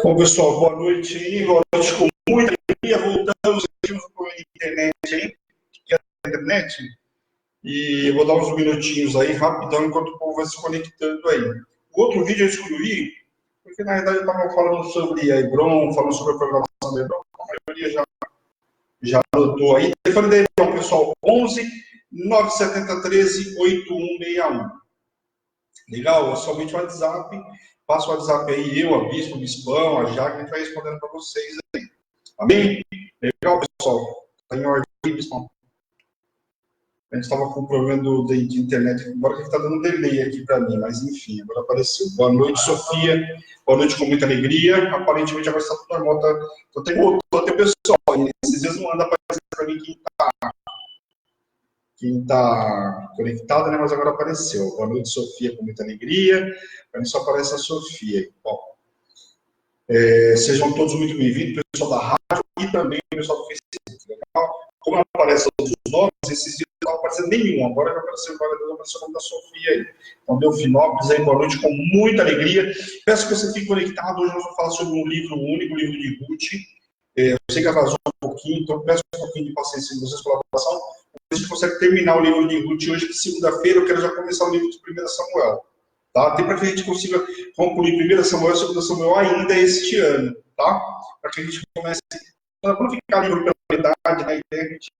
Bom, pessoal, boa noite aí, boa noite com muita alegria. Voltamos aqui no problema de internet aí, que é a internet, e eu vou dar uns minutinhos aí, rapidão, enquanto o povo vai se conectando aí. O outro vídeo eu excluí, porque na verdade eu estava falando sobre a Hebron, falando sobre a programação da Hebron, a maioria já anotou aí. O telefone da Hebron, pessoal, 11 970 13 8161. Legal? É somente o WhatsApp. Passa o WhatsApp aí, eu, a Bispo, o Bispão, a Jaque, a gente vai respondendo para vocês aí. Amém? Legal, pessoal? Está em ordem aí, Bispão? A gente estava com um problema de internet, agora que está dando delay aqui para mim, mas enfim, agora apareceu. Boa noite, Sofia. Boa noite com muita alegria. Aparentemente agora está tudo normal. Só tem o pessoal. E esses dias não anda aparecendo para mim quem está conectado, né? Mas agora apareceu. Boa noite, Sofia, com muita alegria. Para mim só aparece a Sofia. Bom, sejam todos muito bem-vindos, pessoal da rádio e também o pessoal do Facebook. Legal? Como não aparecem todos os nomes, esses dias não estava aparecendo nenhum. Agora vai aparecer o nome da Sofia aí. Então, Delfinópolis aí, boa noite, com muita alegria. Peço que você fique conectado. Hoje nós vamos falar sobre um livro único, o livro de Ruth. Eu sei que atrasou um pouquinho, então peço um pouquinho de paciência de vocês, colaboração. A gente consegue terminar o livro de Ruth hoje, que segunda-feira eu quero já começar o livro de 1 Samuel. Tá? Até para que a gente consiga concluir 1 Samuel e 2 Samuel ainda este ano. Tá? Para que a gente comece, para não ficar livro pela metade, né? E a gente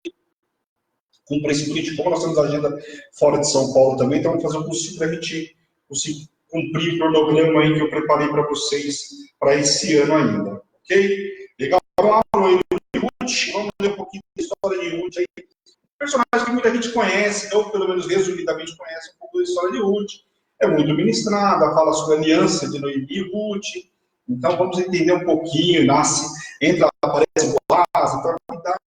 cumpra esse político. Como nós temos agenda fora de São Paulo também, então vamos fazer o possível para a gente conseguir cumprir o cronograma aí que eu preparei para vocês para esse ano ainda. Ok? Legal? Vamos lá no livro de Ruth, vamos ler um pouquinho da história de Ruth aí. Personagem que muita gente conhece, ou pelo menos resumidamente conhece um pouco da história de Ruth. É muito ministrada, fala sobre a aliança de Noemi e Ruth. Então vamos entender um pouquinho, aparece Boaz, então vai dar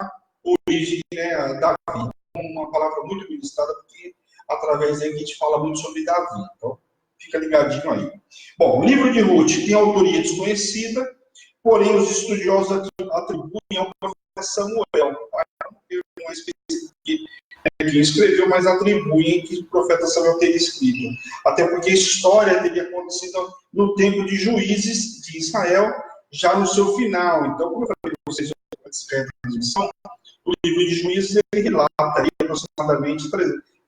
origem, né, a Davi. Uma palavra muito ministrada, porque através daí a gente fala muito sobre Davi. Então fica ligadinho aí. Bom, o livro de Ruth tem autoria desconhecida, porém os estudiosos aqui atribuem ao profeta Samuel. Uma específica que quem escreveu, mas atribuem que o profeta Samuel teria escrito. Até porque a história teria acontecido no tempo de juízes de Israel, já no seu final. Então, como eu falei para vocês antes da transmissão, o livro de Juízes ele relata aí, aproximadamente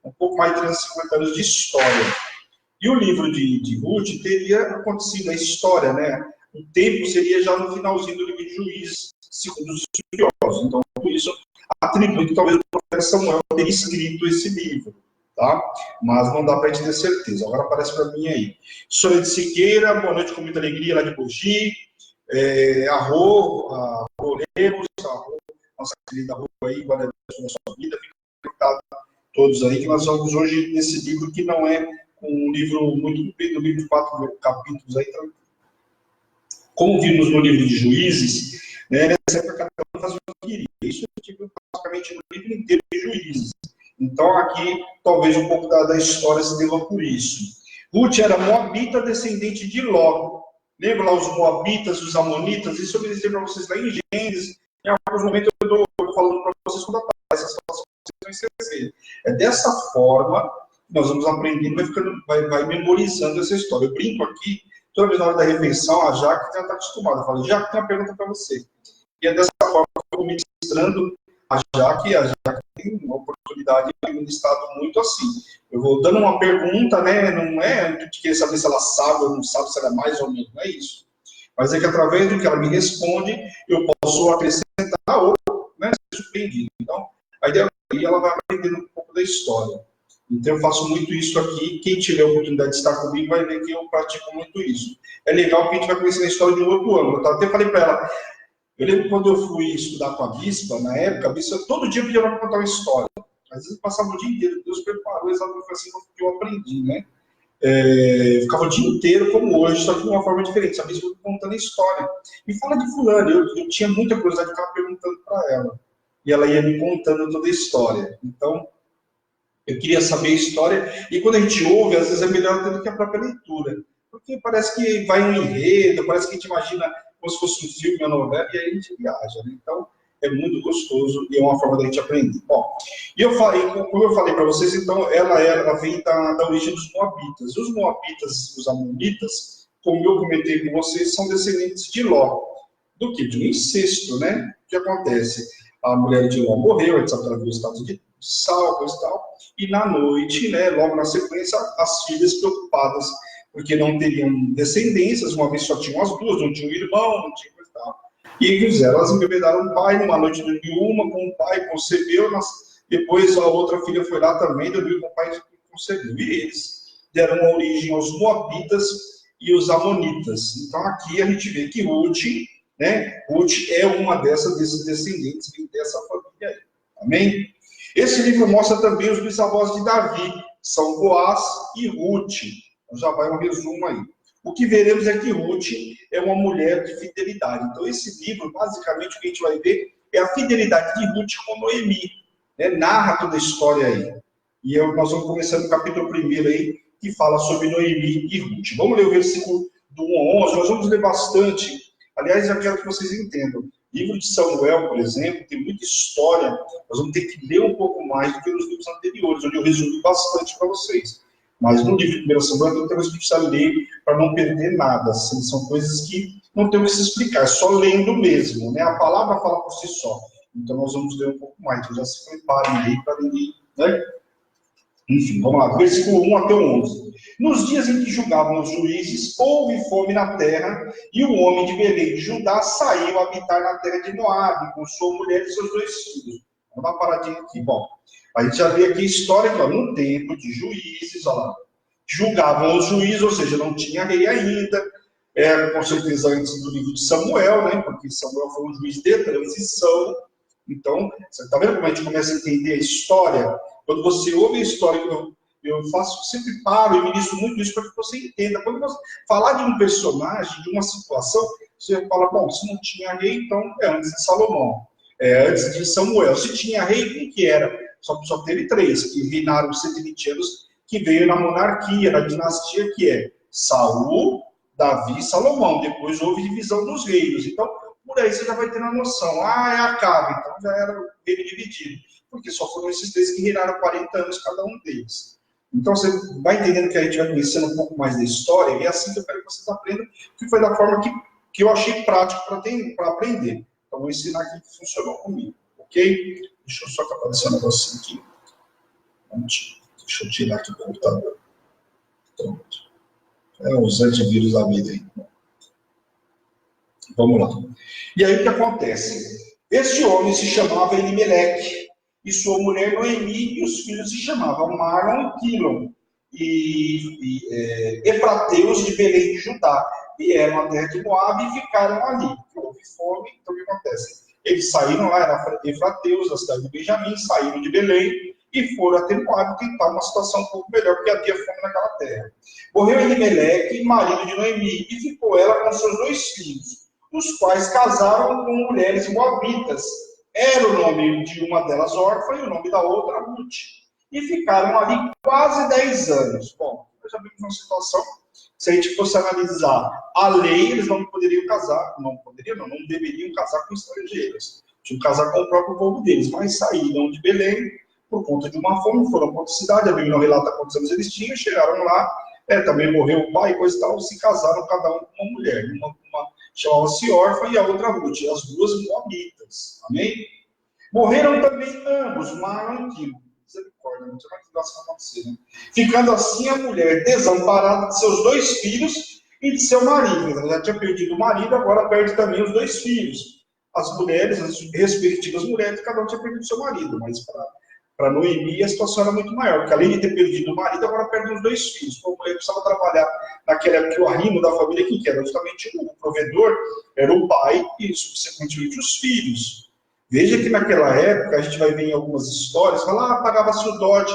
um pouco mais de 350 anos de história. E o livro de Ruth teria acontecido a história, né? O tempo seria já no finalzinho do livro de Juízes, segundo os estudiosos. Então, por isso, atribui que talvez o profeta Samuel teria escrito esse livro, tá? Mas não dá para a gente ter certeza. Agora aparece para mim aí. Sônia de Siqueira, boa noite com muita alegria lá de Mogi. A Lemos, nossa querida Rô aí, guarda da sua vida, fica conectado todos aí, que nós vamos hoje nesse livro que não é um livro muito comprido, um livro de 4 capítulos aí. Então, como vimos no livro de Juízes, né, nessa época cada um fazia o que queria. Isso eu tive basicamente no livro inteiro de Juízes. Então, aqui, talvez um pouco da história se deva por isso. Ruth era moabita, descendente de Ló. Lembra lá os moabitas, os amonitas? Isso eu ministrei para vocês lá em Gênesis. Em alguns momentos eu estou falando para vocês quando aparece essa situação, vocês vão esquecer. É dessa forma que nós vamos aprendendo, vai memorizando essa história. Eu brinco aqui, toda vez na hora da refeição, a Jaque já está acostumada. Eu falo, Jaque, tem uma pergunta para você. E é dessa forma que eu estou ministrando a Jaque tem uma oportunidade de ministrado muito assim. Eu vou dando uma pergunta, né? Não é de querer saber se ela sabe ou não sabe, se ela é mais ou menos, não é isso. Mas é que através do que ela me responde, eu posso acrescentar ou, né, ser surpreendido. Então, a ideia é que ela vai aprendendo um pouco da história. Então, eu faço muito isso aqui. Quem tiver a oportunidade de estar comigo vai ver que eu pratico muito isso. É legal que a gente vai conhecer a história de um outro ângulo. Eu até falei para ela, eu lembro quando eu fui estudar com a Bispa, na época, a Bispa todo dia pedia para contar uma história. Às vezes passava o dia inteiro, Deus preparou exatamente assim que eu aprendi, né? Ficava o dia inteiro como hoje, só que de uma forma diferente. A Bispa contando a história. Me fala de fulano, eu tinha muita curiosidade, eu ficava perguntando para ela. E ela ia me contando toda a história. Então, eu queria saber a história, e quando a gente ouve, às vezes é melhor até do que a própria leitura. Porque parece que vai um enredo, parece que a gente imagina como se fosse um filme, uma novela, e aí a gente viaja, né? Então, é muito gostoso e é uma forma da gente aprender. Bom, e eu falei, como eu falei para vocês, então, ela vem da origem dos Moabitas. Os Moabitas, os Amonitas, como eu comentei com vocês, são descendentes de Ló. Do que? De um incesto, né? O que acontece? A mulher de Ló morreu, a gente viu o estado de sal, coisa e tal, e na noite, né, logo na sequência, as filhas preocupadas, porque não teriam descendências, uma vez só tinham as duas, não tinha um irmão, não tinha coisa e tal. E fizeram, elas embebedaram o pai, numa noite dormiu uma com o pai, concebeu, depois a outra filha foi lá também, dormiu com o pai e concebeu. E eles deram origem aos Moabitas e os Amonitas. Então aqui a gente vê que Ruth, né, Ruth é uma desses descendentes dessa família aí. Amém? Esse livro mostra também os bisavós de Davi, são Boaz e Ruth. Então já vai um resumo aí. O que veremos é que Ruth é uma mulher de fidelidade. Então esse livro, basicamente, o que a gente vai ver é a fidelidade de Ruth com Noemi. Né? Narra toda a história aí. E nós vamos começar no capítulo 1 aí, que fala sobre Noemi e Ruth. Vamos ler o versículo do 1 ao 11, nós vamos ler bastante. Aliás, eu quero que vocês entendam. Livro de Samuel, por exemplo, tem muita história, nós vamos ter que ler um pouco mais do que nos livros anteriores, onde eu resumi bastante para vocês. Mas no livro de 1 Samuel, tem coisas que precisa ler para não perder nada. Assim, são coisas que não tem o que se explicar, é só lendo mesmo. Né? A palavra fala por si só. Então nós vamos ler um pouco mais. Então já se preparem aí para ler, né? Enfim, vamos lá, versículo 1 até o 11. Nos dias em que julgavam os juízes, houve fome na terra, e o homem de Belém de Judá saiu a habitar na terra de Moabe, com sua mulher e seus 2 filhos. Vamos dar uma paradinha aqui. Bom, a gente já vê aqui a história, ó, no tempo de juízes, ó lá, julgavam os juízes, ou seja, não tinha rei ainda, com certeza antes do livro de Samuel, né, porque Samuel foi um juiz de transição. Então, você está vendo como a gente começa a entender a história? Quando você ouve a história, eu faço, sempre paro e ministro muito isso para que você entenda. Quando você falar de um personagem, de uma situação, você fala, bom, se não tinha rei, então é antes de Salomão, antes de Samuel. Se tinha rei, quem que era? Só teve 3, que reinaram 120 anos, que veio na monarquia, na dinastia, que é Saul, Davi e Salomão. Depois houve divisão dos reinos. Então, por aí você já vai ter uma noção. É Acabe, então já era o reino dividido. Porque só foram esses 3 que reinaram 40 anos cada um deles. Então você vai entendendo que a gente vai conhecendo um pouco mais da história, e é assim que eu quero que vocês aprendam, que foi da forma que eu achei prático para aprender. Então vou ensinar aqui que funcionou comigo, ok? Deixa eu só aparecer um negocinho aqui. Deixa eu tirar aqui o computador. Pronto. Os antivírus da vida aí. Vamos lá. E aí o que acontece? Este homem se chamava Elimeleque, e sua mulher Noemi, e os filhos se chamavam Marlon e Quilon, e efrateus de Belém de Judá, vieram à terra de Moabe e ficaram ali. Houve fome, então o que acontece? Eles saíram lá, eram efrateus da cidade de Benjamim, saíram de Belém e foram até Moabe tentar uma situação um pouco melhor, porque havia fome naquela terra. Morreu Elimeleque, marido de Noemi, e ficou ela com seus 2 filhos, os quais casaram com mulheres moabitas. Era o nome de uma delas órfã e o nome da outra Ruth. E ficaram ali quase 10 anos. Bom, nós já vimos uma situação, se a gente fosse analisar a lei, eles não poderiam casar, não deveriam casar com estrangeiros. Tinham que casar com o próprio povo deles, mas saíram de Belém por conta de uma fome, foram para outra cidade, a Bíblia não relata quantos anos eles tinham, chegaram lá, também morreu o pai e coisa e tal, se casaram cada um com uma mulher, uma chamava-se órfã e a outra Ruth, as 2 moabitas. Amém? Morreram também ambos, Marlon e Quilon. Misericórdia, não sei mais o que vai acontecer, né? Ficando assim a mulher desamparada de seus 2 filhos e de seu marido. Ela já tinha perdido o marido, agora perde também os 2 filhos. As mulheres, as respectivas mulheres, cada um tinha perdido seu marido, mas para Noemi a situação era muito maior, porque além de ter perdido o marido, agora perde os 2 filhos. Então, a mulher precisava trabalhar naquela época, que o arrimo da família, quem que era? Justamente o provedor, era o pai e, subsequentemente, os filhos. Veja que naquela época, a gente vai ver em algumas histórias, fala, pagava-se o dote,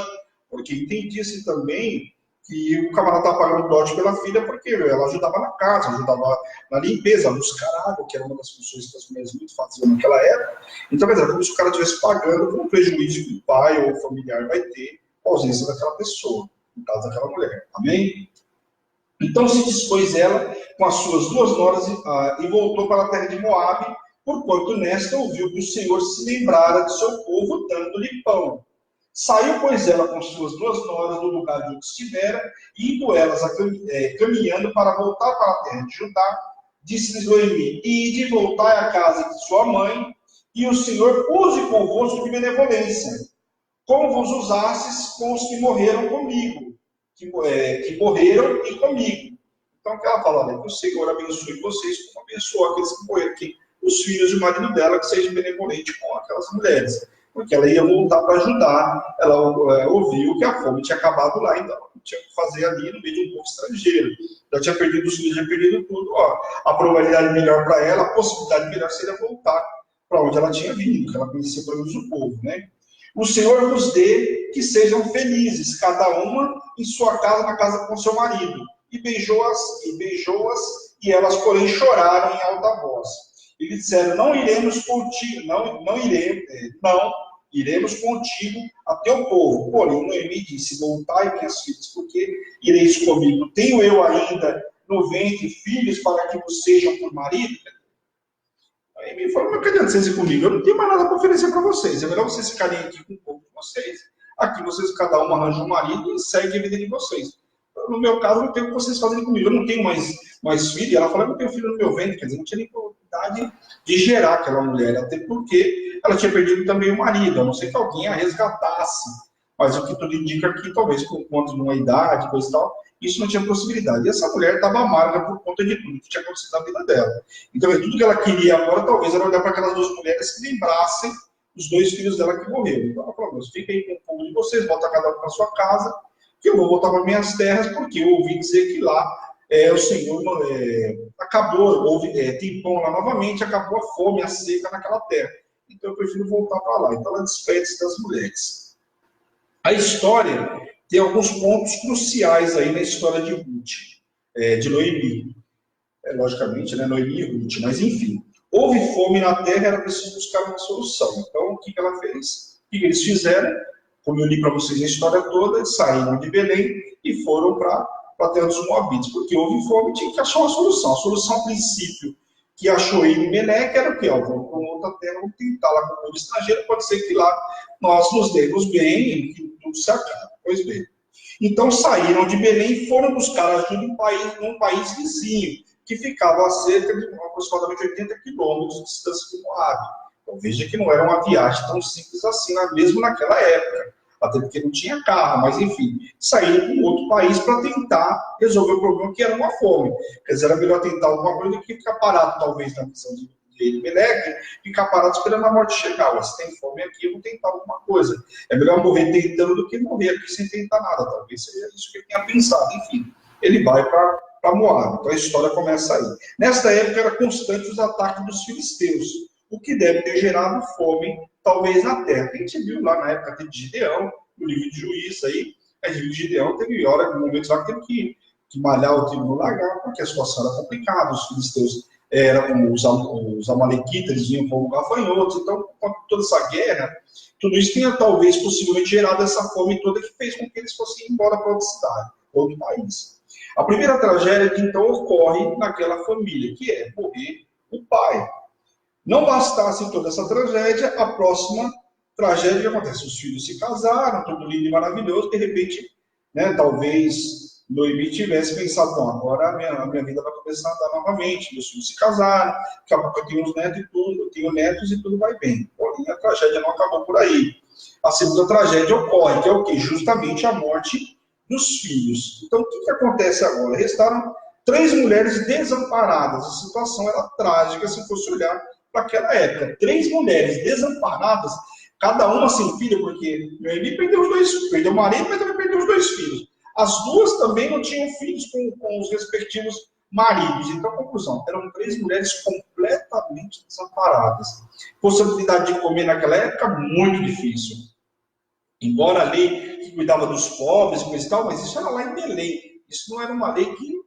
porque entendia-se também que o camarada estava pagando o dote pela filha, porque ela ajudava na casa, ajudava na limpeza, a buscar água, que era uma das funções que as mulheres muito faziam naquela época. Então, quer dizer, como se o cara estivesse pagando por um prejuízo que o pai ou o familiar vai ter com a ausência daquela pessoa, no caso daquela mulher. Amém? Então se dispôs ela com as suas 2 noras e voltou para a terra de Moabe, porquanto nesta ouviu que o Senhor se lembrara de seu povo, dando-lhe pão. Saiu, pois, ela com suas duas noras do lugar de onde estivera, indo elas caminhando para voltar para a terra de Judá, disse-lhes Noemi, ide e voltai à casa de sua mãe, e o Senhor use convosco de benevolência, como vos usastes com os que morreram comigo, que morreram e comigo. Então, o que ela fala, olha, que o Senhor abençoe vocês, como abençoou aqueles que morreram, que os filhos do marido dela, que sejam benevolentes com aquelas mulheres. Porque ela ia voltar para ajudar, ela ouviu que a fome tinha acabado lá, então ela não tinha o que fazer ali no meio de um povo estrangeiro. Já tinha perdido os filhos, já tinha perdido tudo. Ó, a probabilidade melhor para ela, a possibilidade melhor seria voltar para onde ela tinha vindo, que ela conhecia pelo menos o povo, né? O Senhor nos dê que sejam felizes, cada uma em sua casa, na casa com seu marido. E beijou-as, e elas, porém, choraram em alta voz. E lhe disseram, não iremos contigo, não iremos contigo a teu povo. Porém, Noemi disse, voltai, minhas filhas, porque ireis comigo. Tenho eu ainda no ventre filhos para que vos sejam por marido? Aí me falou, não adianta vocês ir comigo, eu não tenho mais nada para oferecer para vocês. É melhor vocês ficarem aqui com o povo de vocês. Aqui vocês, cada um arranja um marido e segue a vida de vocês. No meu caso, não tenho o que vocês fazerem comigo. Eu não tenho mais filho. Ela falou, eu não tenho filho no meu ventre. Quer dizer, não tinha nem oportunidade de gerar aquela mulher. Até porque ela tinha perdido também o marido. A não ser que alguém a resgatasse. Mas o que tudo indica que talvez por conta de uma idade, coisa e tal, isso não tinha possibilidade. E essa mulher estava amarga por conta de tudo que tinha acontecido na vida dela. Então, tudo que ela queria agora, talvez, era olhar para aquelas duas mulheres que lembrassem os dois filhos dela que morreram. Então, ela falou, fica aí com o povo de vocês, volta cada um para sua casa, que eu vou voltar para minhas terras, porque eu ouvi dizer que lá o Senhor acabou, tem pão lá novamente, acabou a fome, a seca naquela terra. Então, eu prefiro voltar para lá. Então, ela despede-se das mulheres. A história tem alguns pontos cruciais aí na história de Ruth, de Noemi. Logicamente, né, Noemi e Ruth, mas enfim. Houve fome na terra, era preciso buscar uma solução. Então, o que ela fez? O que eles fizeram? Como eu li para vocês a história toda, saíram de Belém e foram para a terra dos Moabitas. Porque houve fome, tinha que achar uma solução. A solução, a princípio, que achou em Meleque era o quê? Vamos para outra terra, vamos tentar lá com o povo estrangeiro, pode ser que lá nós nos demos bem, que tudo certo. Pois bem. Então saíram de Belém e foram buscar ajuda num país vizinho, que ficava a cerca de aproximadamente 80 quilômetros de distância de Moab. Então veja que não era uma viagem tão simples assim, mesmo naquela época. Até porque não tinha carro, mas enfim, saíram para um outro país para tentar resolver o problema que era uma fome. Quer dizer, era melhor tentar alguma coisa do que ficar parado, talvez, na missão de Elimelec, ficar parado esperando a morte chegar. Ué, se tem fome aqui, eu vou tentar alguma coisa. É melhor morrer tentando do que morrer aqui sem tentar nada. Talvez seja isso que ele tenha pensado. Enfim, ele vai para Moab. Então a história começa aí. Nesta época, era constante os ataques dos filisteus, o que deve ter gerado fome, talvez, na terra. A gente viu lá na época de Gideão, no livro de Juízes aí, a gente viu que Gideão teve momentos lá que teve que malhar o trigo no lagar, porque a situação era complicada, os filisteus eram os amalequitas, eles vinham como gafanhotos, então, com toda essa guerra, tudo isso tinha talvez, possivelmente, gerado essa fome toda que fez com que eles fossem embora para outra cidade, outro país. A primeira tragédia que, então, ocorre naquela família, que é morrer o pai. Não bastasse toda essa tragédia, a próxima tragédia que acontece. Os filhos se casaram, tudo lindo e maravilhoso, de repente, né, talvez Noemi tivesse pensado, bom, agora a minha vida vai começar a andar novamente, meus filhos se casaram, daqui a pouco eu tenho uns netos e tudo, eu tenho netos e tudo vai bem. Porém, a tragédia não acabou por aí. A segunda tragédia ocorre, que é o quê? Justamente a morte dos filhos. Então, o que acontece agora? Restaram 3 mulheres desamparadas. A situação era trágica se fosse olhar para aquela época. 3 mulheres desamparadas, cada uma sem filho, porque Noemi perdeu o marido, mas também perdeu os 2 filhos. As duas também não tinham filhos com os respectivos maridos. Então, conclusão, eram 3 mulheres completamente desamparadas. Possibilidade de comer naquela época, muito difícil. Embora a lei que cuidava dos pobres e tal, mas isso era lá em Belém. Isso não era uma lei que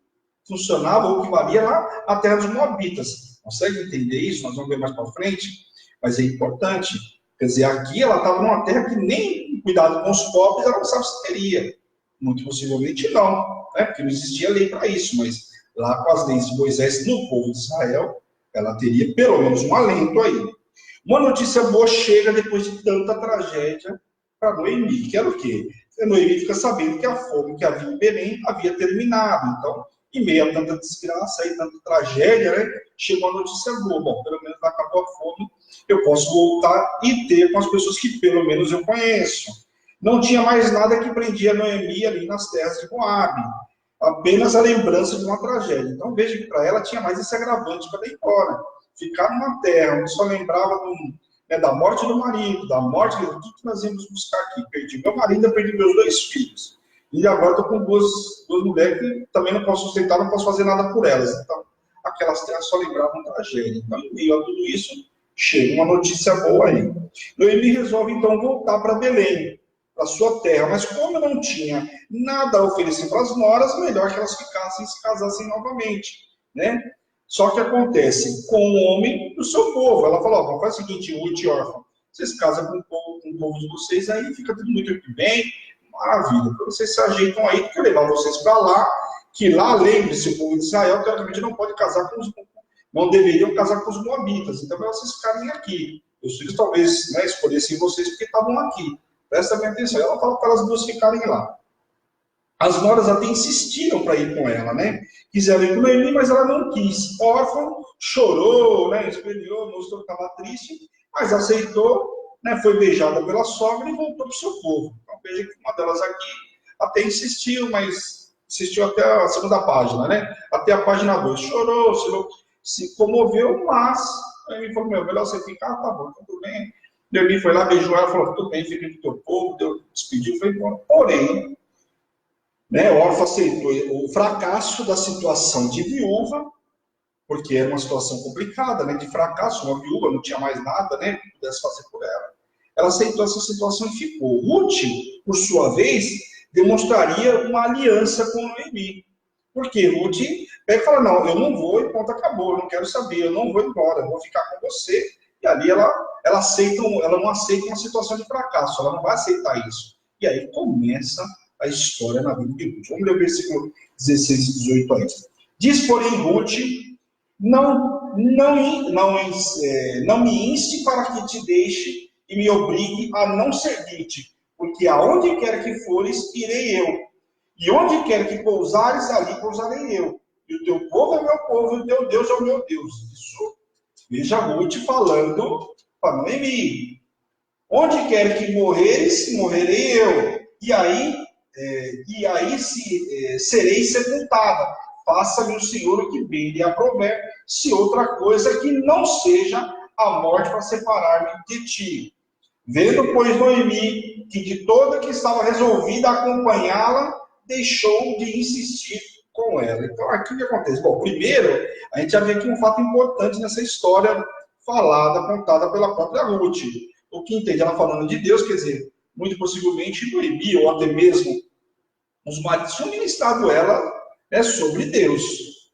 funcionava ou que valia lá na terra dos Moabitas. Consegue entender isso? Nós vamos ver mais para frente. Mas é importante. Quer dizer, aqui ela estava numa terra que nem cuidado com os pobres ela não sabe se teria. Muito possivelmente não, né? Porque não existia lei para isso, mas lá com as leis de Moisés no povo de Israel, ela teria pelo menos um alento aí. Uma notícia boa chega depois de tanta tragédia para Noemi, que era o quê? A Noemi fica sabendo que a fome que havia em Belém havia terminado. Então, em meio a tanta desgraça e tanta tragédia, né, chegou a notícia boa. Bom, pelo menos acabou a fome, eu posso voltar e ter com as pessoas que pelo menos eu conheço. Não tinha mais nada que prendia Noemi ali nas terras de Moabe. Apenas a lembrança de uma tragédia. Então, veja que para ela tinha mais esse agravante para ir embora. Ficar numa terra onde só lembrava da morte do marido, da morte de tudo que nós íamos buscar aqui. Perdi meu marido, perdi meus 2 filhos. E agora estou com duas mulheres que também não posso sustentar, não posso fazer nada por elas. Então, aquelas terras só lembravam tragédia. Então, em meio a tudo isso, chega uma notícia boa aí. Noemi resolve, então, voltar para Belém, para sua terra. Mas como não tinha nada a oferecer para as noras, melhor que elas ficassem e se casassem novamente, né? Só que acontece com o homem do seu povo. Ela falou, faz o seguinte, Ruth e órfão, vocês casam com o povo de vocês, aí fica tudo muito bem, maravilha. Vocês se ajeitam aí, porque eu levar vocês para lá, que lá, lembre-se, o povo de Israel, teoricamente, não pode casar com os... não deveriam casar com os moabitas. Então, para vocês ficarem aqui. Os filhos talvez, né, escolhessem vocês porque estavam aqui. Presta bem atenção. Ela fala para elas duas ficarem lá. As noras até insistiram para ir com ela, né? Quiseram ir com Noemi, mas ela não quis. Órfã, chorou, né? Espelhou, mostrou que estava triste, mas aceitou, né? Foi beijada pela sogra e voltou para o seu povo. Então veja que uma delas aqui até insistiu, mas insistiu até a segunda página, né? Até a página 2. Chorou, se comoveu, mas Noemi falou, melhor você ficar, tá bom, tudo bem. Noemi foi lá, beijou ela, falou, tudo bem, fica do teu povo, despediu, foi embora. Porém, né, Órfã aceitou o fracasso da situação de viúva, porque era uma situação complicada, né, de fracasso, uma viúva não tinha mais nada, né, que pudesse fazer por ela. Ela aceitou essa situação e ficou. Ruth, por sua vez, demonstraria uma aliança com Noemi. Porque Ruth pega e fala, não, eu não vou e ponto, acabou, eu não quero saber, eu não vou embora, eu vou ficar com você. E ali ela não aceita uma situação de fracasso, ela não vai aceitar isso. E aí começa a história na vida de Ruth. Vamos ler o versículo 16 e 18 aí. Diz, porém, Ruth, não me inste para que te deixe e me obrigue a não servir-te, porque aonde quer que fores, irei eu. E onde quer que pousares, ali pousarei eu. E o teu povo é meu povo, e o teu Deus é o meu Deus. Isso, veja Ruth falando para Noemi. Onde quer que morreres, morrerei eu. E aí serei sepultada. Faça-me o Senhor o que bem lhe aprouver, se outra coisa que não seja a morte para separar-me de ti. Vendo, pois, Noemi, que de toda que estava resolvida a acompanhá-la, deixou de insistir com ela. Então, aqui o que acontece? Bom, primeiro, a gente já vê aqui um fato importante nessa história falada, contada pela própria Ruth. O que entende ela falando de Deus, quer dizer, muito possivelmente Noemi, ou até mesmo os maridos tinham ministrado ela, né, sobre Deus.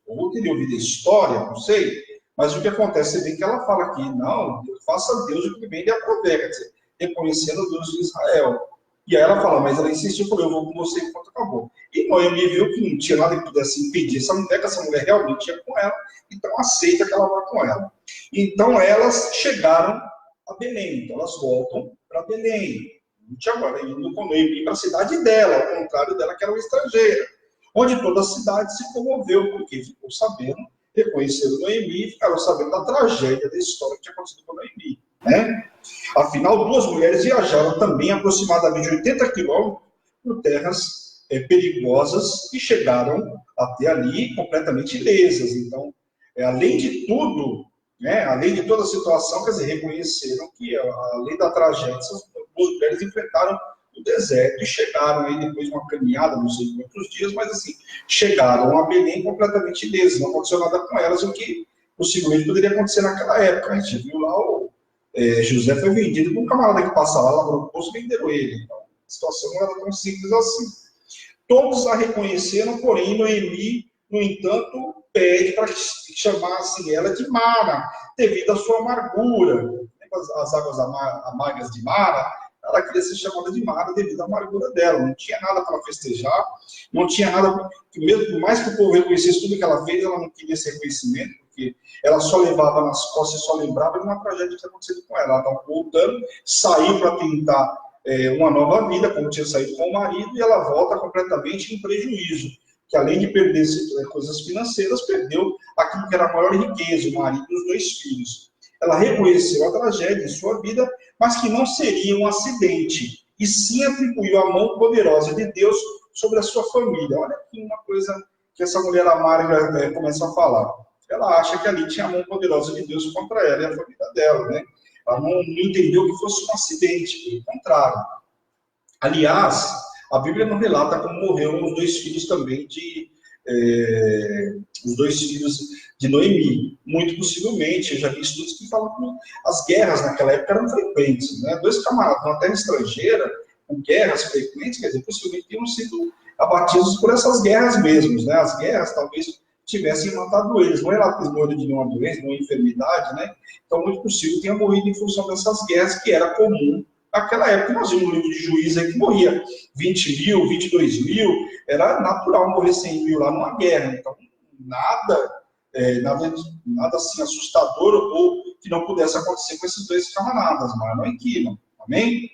Ou teria ouvido a história, não sei. Mas o que acontece, você vê que ela fala aqui, não, faça a Deus o que bem lhe aprouver, quer dizer, reconhecendo o Deus de Israel. E aí ela fala, mas ela insistiu, falou, eu vou com você enquanto acabou. E Noemi viu que não tinha nada que pudesse impedir essa mulher, que essa mulher realmente ia com ela, então aceita que ela vá com ela. Então elas chegaram a Belém, então elas voltam para Belém. Agora indo com Noemi para a cidade dela, ao contrário dela que era uma estrangeira, onde toda a cidade se comoveu, porque ficou sabendo, reconheceram Noemi e ficaram sabendo da tragédia da história que tinha acontecido com Noemi. Né? Afinal, duas mulheres viajaram também aproximadamente 80 quilômetros por terras perigosas e chegaram até ali completamente ilesas. Então, além de tudo, né, além de toda a situação, quer dizer, reconheceram que, além da tragédia, essas duas mulheres enfrentaram o deserto e chegaram aí depois de uma caminhada, não sei quantos dias, mas assim, chegaram a Belém completamente ilesas, não aconteceu nada com elas, o que possivelmente poderia acontecer naquela época. A gente viu lá José foi vendido por um camarada que passava lá no poço e venderam ele. Então, a situação não era tão simples assim. Todos a reconheceram, porém, Noemi, no entanto, pede para que chamassem ela de Mara, devido à sua amargura. As águas amargas de Mara, ela queria ser chamada de Mara devido à amargura dela. Não tinha nada para festejar, não tinha nada, mesmo por mais que o povo reconhecesse tudo que ela fez, ela não queria esse reconhecimento, porque ela só levava nas costas e só lembrava de uma tragédia que tinha acontecido com ela. Ela estava voltando, saiu para tentar uma nova vida, como tinha saído com o marido, e ela volta completamente em prejuízo, que além de perder coisas financeiras, perdeu aquilo que era a maior riqueza, o marido e os 2 filhos. Ela reconheceu a tragédia em sua vida, mas que não seria um acidente, e sim atribuiu a mão poderosa de Deus sobre a sua família. Olha aqui uma coisa que essa mulher amarga começa a falar. Ela acha que ali tinha a mão poderosa de Deus contra ela e a família dela, né? Ela não entendeu que fosse um acidente, pelo contrário. Aliás, a Bíblia não relata como morreram os 2 filhos também os 2 filhos de Noemi. Muito possivelmente, eu já vi estudos que falam que as guerras naquela época eram frequentes, né? 2 camaradas numa terra estrangeira, com guerras frequentes, quer dizer, possivelmente tinham sido abatidos por essas guerras mesmo, né? As guerras talvez tivessem matado eles, não era eles morreram de nenhuma doença, nenhuma enfermidade, né? Então, muito possível tenha morrido em função dessas guerras que era comum naquela época. Nós vimos um livro de Juízes aí que morria 20 mil, 22 mil, era natural morrer 100 mil lá numa guerra. Então, nada assim assustador ou que não pudesse acontecer com esses 2 camaradas, mas não aqui, não. Amém?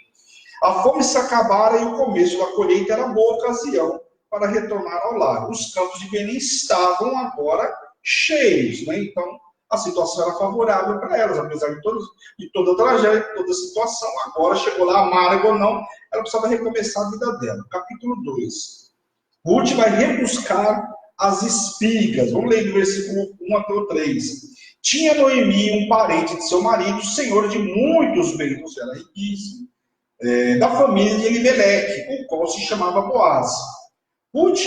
A fome se acabara e o começo da colheita era boa ocasião para retornar ao lar. Os campos de Belém estavam agora cheios, né? Então, a situação era favorável para elas, apesar de toda a tragédia, toda a situação. Agora chegou lá, amarga ou não, ela precisava recomeçar a vida dela. Capítulo 2. Ruth vai rebuscar as espigas. Vamos ler do versículo 1 até o 3. Tinha Noemi um parente de seu marido, senhor de muitos bens, era riquíssimo, da família de Elimeleque, o qual se chamava Boaz. Ruth,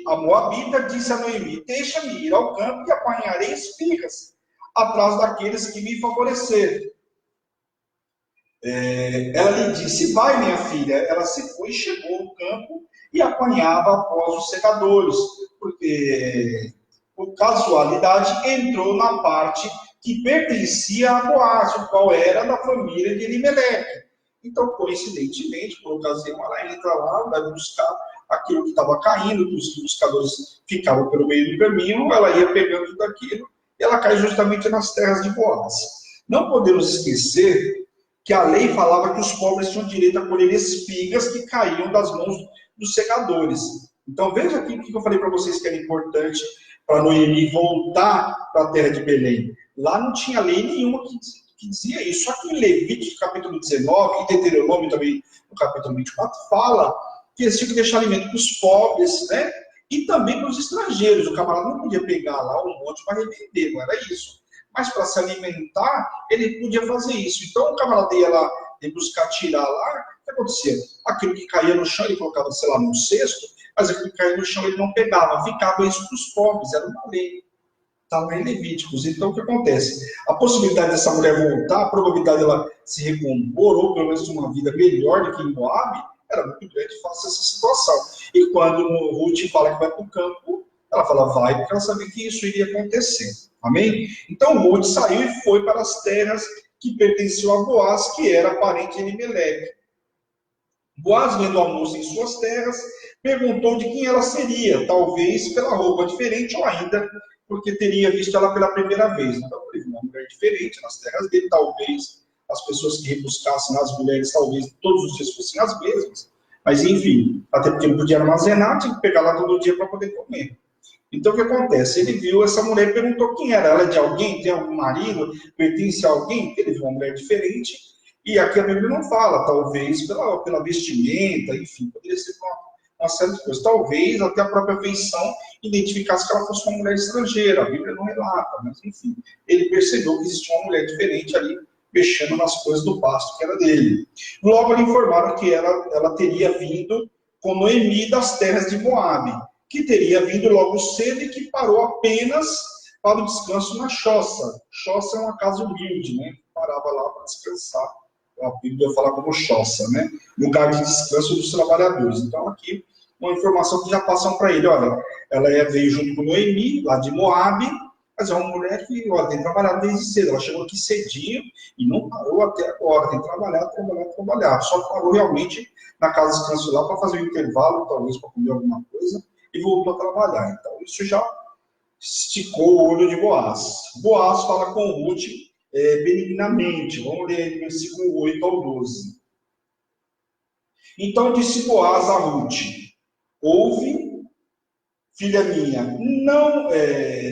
a moabita, disse a Noemi: deixa-me ir ao campo e apanharei espigas atrás daqueles que me favorecerem. Ela lhe disse: vai, minha filha. Ela se foi e chegou ao campo e apanhava após os secadores, porque, por casualidade, entrou na parte que pertencia a Boaz, o qual era da família de Elimeleque. Então, coincidentemente, por ocasião, ela entra lá, vai buscar aquilo que estava caindo, que os buscadores ficavam pelo meio do caminho, ela ia pegando tudo aquilo, e ela cai justamente nas terras de Boaz. Não podemos esquecer que a lei falava que os pobres tinham direito a colher espigas que caíam das mãos dos secadores. Então, veja aqui o que eu falei para vocês que era importante para Noemi voltar para a terra de Belém. Lá não tinha lei nenhuma que dizia isso. Só que em Levítico, capítulo 19, e Deuteronômio também, no capítulo 24, fala que eles tinham que deixar alimento para os pobres, né? E também para os estrangeiros. O camarada não podia pegar lá um monte para revender, não era isso. Mas para se alimentar, ele podia fazer isso. Então o camarada ia lá e buscar tirar lá, o que acontecia? Aquilo que caía no chão, ele colocava, sei lá, num cesto, mas aquilo que caía no chão ele não pegava, ficava isso para os pobres, era uma lei. Estava em Levíticos. Então, o que acontece? A possibilidade dessa mulher voltar, a probabilidade dela se recompor, ou pelo menos uma vida melhor do que em Moab, era muito grande face a essa situação. E quando Ruth fala que vai para o campo, ela fala vai, porque ela sabia que isso iria acontecer. Amém? Então, Ruth saiu e foi para as terras que pertenciam a Boaz, que era parente de Elimeleque. Boaz, vendo a moça em suas terras, perguntou de quem ela seria, talvez pela roupa diferente ou ainda porque teria visto ela pela primeira vez. Então, uma mulher diferente nas terras dele, talvez as pessoas que rebuscassem as mulheres, talvez todos os dias fossem as mesmas. Mas, enfim, até porque não podia armazenar, tinha que pegar lá todo dia para poder comer. Então, o que acontece? Ele viu essa mulher e perguntou quem era. Ela é de alguém? Tem algum marido? Pertence a alguém? Ele viu uma mulher diferente. E aqui a Bíblia não fala, talvez pela vestimenta, enfim, poderia ser uma série de coisas. Talvez até a própria feição identificasse que ela fosse uma mulher estrangeira. A Bíblia não relata, mas enfim, ele percebeu que existia uma mulher diferente ali, mexendo nas coisas do pasto que era dele. Logo lhe informaram que ela teria vindo com Noemi das terras de Moabe, que teria vindo logo cedo e que parou apenas para o descanso na choça. Choça é uma casa humilde, né? Parava lá para descansar. A Bíblia fala como choça, né? Lugar de descanso dos trabalhadores. Então, aqui, uma informação que já passam para ele. Olha, ela veio junto com Noemi, lá de Moabe, mas é uma mulher que, olha, tem trabalhado desde cedo. Ela chegou aqui cedinho e não parou até agora. Tem trabalhado. Só parou realmente na casa de descanso lá para fazer um intervalo, talvez para comer alguma coisa, e voltou a trabalhar. Então, isso já esticou o olho de Boaz. Boaz fala com Ruth benignamente. Vamos ler versículo 8 ao 12. Então disse Boaz a Ruth: ouve, filha minha,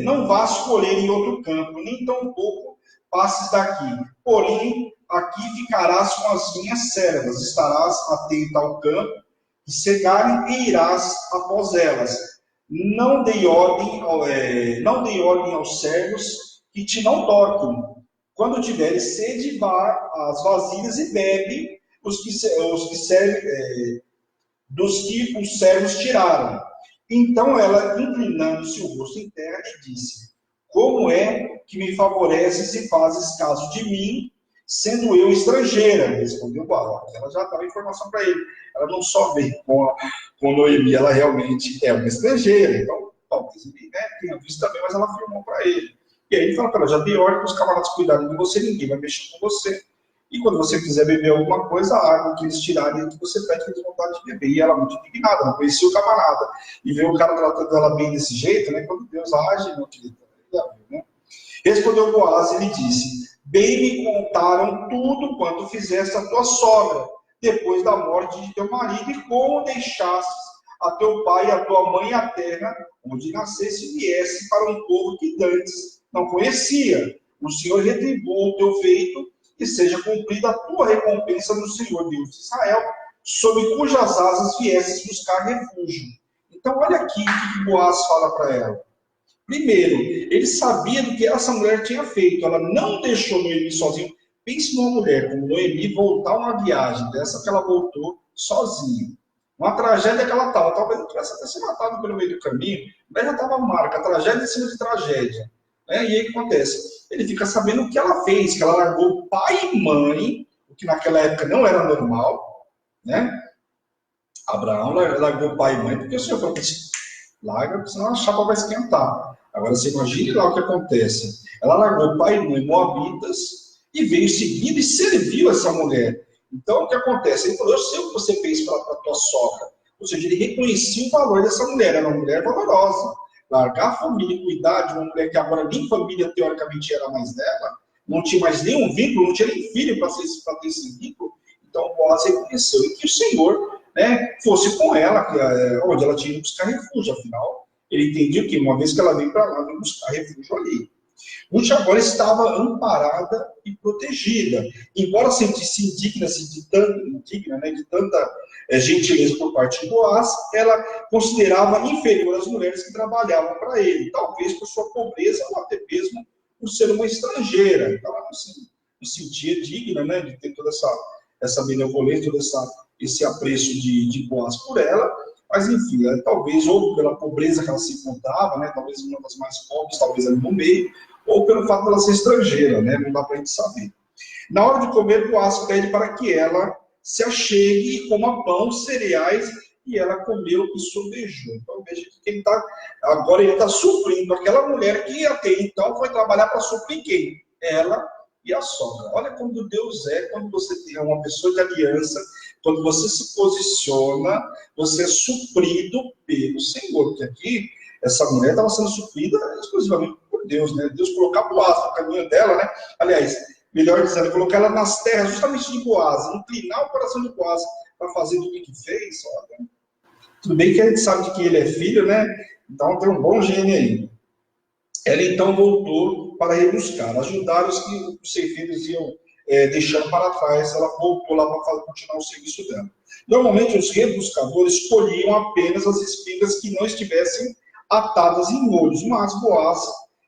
não vás colher em outro campo, nem tampouco passes daqui. Porém, aqui ficarás com as minhas servas, estarás atenta ao campo, e cegarem e irás após elas. Não dei ordem aos servos que te não toquem. Quando tiveres sede, vá às vasilhas e bebe dos que os servos tiraram. Então ela, inclinando-se o rosto em terra, lhe disse: como é que me favoreces e fazes caso de mim, sendo eu estrangeira? Respondeu Boaz. Ela já dava informação para ele. Ela não só veio com Noemi, ela realmente é uma estrangeira. Então, talvez ele tenha visto também, mas ela afirmou para ele. E aí ele fala para ela: já dei ordem para os camaradas cuidarem de você, ninguém vai mexer com você. E quando você quiser beber alguma coisa, a água que eles tirarem, que você pede, que eles vontade de beber. E ela muito indignada, não conhecia o camarada. E ver o cara tratando ela bem desse jeito, né? Quando Deus age, meu querido, né? Respondeu Boaz e lhe disse: bem me contaram tudo quanto fizeste a tua sogra, depois da morte de teu marido, e como deixastes a teu pai, a tua mãe, a terra onde nascesse, e viesse para um povo que dantes não conhecia. O Senhor retribuiu o teu feito, e seja cumprida a tua recompensa no Senhor Deus de Israel, sob cujas asas viesses buscar refúgio. Então, olha aqui o que Boaz fala para ela. Primeiro, ele sabia do que essa mulher tinha feito. Ela não deixou Noemi sozinha. Pense numa mulher como Noemi voltar uma viagem dessa que ela voltou sozinha. Uma tragédia que ela estava. Talvez não tivesse até se matado pelo meio do caminho, mas já estava marca. Tragédia em cima de tragédia. E aí o que acontece? Ele fica sabendo o que ela fez, que ela largou pai e mãe, o que naquela época não era normal, né? Abraão largou pai e mãe, porque o Senhor falou assim: larga, senão a chapa vai esquentar. Agora você imagine lá o que acontece. Ela largou pai e mãe moabitas e veio seguindo e serviu essa mulher. Então o que acontece? Ele falou: eu sei o que você fez para a tua sogra. Ou seja, ele reconhecia o valor dessa mulher, era uma mulher valorosa. Largar a família e cuidar de uma mulher que agora nem família teoricamente era mais dela, não tinha mais nenhum vínculo, não tinha nem filho para ter esse vínculo. Então Boaz reconheceu e que o Senhor, né, fosse com ela, onde ela tinha que buscar refúgio. Afinal, ele entendia que uma vez que ela veio para lá, veio buscar refúgio ali. Ruth agora estava amparada e protegida. Embora sentisse indigna, de tanta gentileza por parte de Boaz, ela considerava inferior as mulheres que trabalhavam para ele, talvez por sua pobreza ou até mesmo por ser uma estrangeira. Então, ela não se sentia digna, né, de ter toda essa benevolência, todo esse apreço de Boaz por ela. Mas, enfim, talvez ou pela pobreza que ela se encontrava, né, talvez uma das mais pobres, talvez ali no meio, ou pelo fato de ela ser estrangeira, né, não dá para a gente saber. Na hora de comer, Boaz pede para que ela se achegue e coma pão, cereais, e ela comeu e sobejou. Então, veja que agora ele está suprindo aquela mulher que até então foi trabalhar para suprir quem? Ela e a sogra. Olha como Deus é, quando você tem uma pessoa de aliança, quando você se posiciona, você é suprido pelo Senhor. Porque aqui, essa mulher estava sendo suprida exclusivamente por Deus, né? Deus colocar Boaz no caminho dela, né? Aliás, melhor dizendo, colocar ela nas terras justamente de Boaz, inclinar o coração de Boaz para fazer tudo o que fez. Olha. Tudo bem que a gente sabe de que ele é filho, né? Então tem um bom gênio aí. Ela então voltou para rebuscar, ajudar os que os ceifeiros iam deixando para trás. Ela voltou lá para continuar o serviço dela. Normalmente os rebuscadores colhiam apenas as espigas que não estivessem atadas em molhos, mas Boaz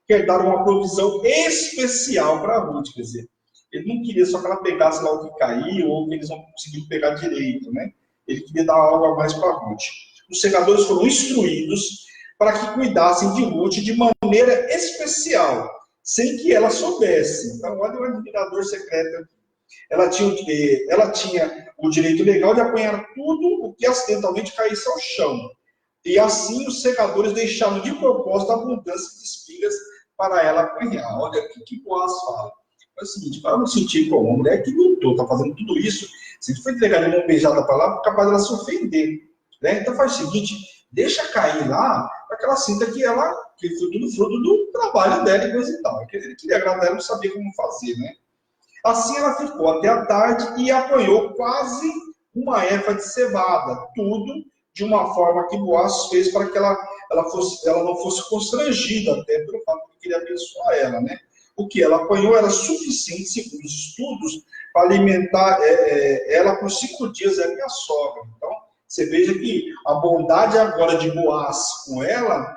quer dar uma provisão especial para Ruth, quer dizer, ele não queria só que ela pegasse lá o que caiu ou que eles não conseguiram pegar direito, né? Ele queria dar algo a mais para Ruth. Os segadores foram instruídos para que cuidassem de Ruth de maneira especial, sem que ela soubesse. Então, olha o admirador secreto aqui. Ela tinha o direito legal de apanhar tudo o que acidentalmente caísse ao chão. E assim os segadores deixaram de propósito a abundância de espigas para ela apanhar. Olha aqui que Boaz fala. É o seguinte, para não sentir como uma mulher que lutou, está fazendo tudo isso, se a gente for entregar uma beijada para lá, é capaz dela se ofender. Né? Então faz o seguinte, deixa cair lá, para que ela sinta que foi tudo fruto do trabalho dela e coisa e tal. Ele queria agradar, ela não sabia como fazer, né? Assim ela ficou até a tarde e apanhou quase uma efa de cevada, tudo de uma forma que Boaz fez para que ela não fosse constrangida, até pelo fato de que queria abençoar ela, né? O que ela apanhou era suficiente, segundo os estudos, para alimentar ela por 5 dias, é a minha sogra. Então, você veja que a bondade agora de Boaz com ela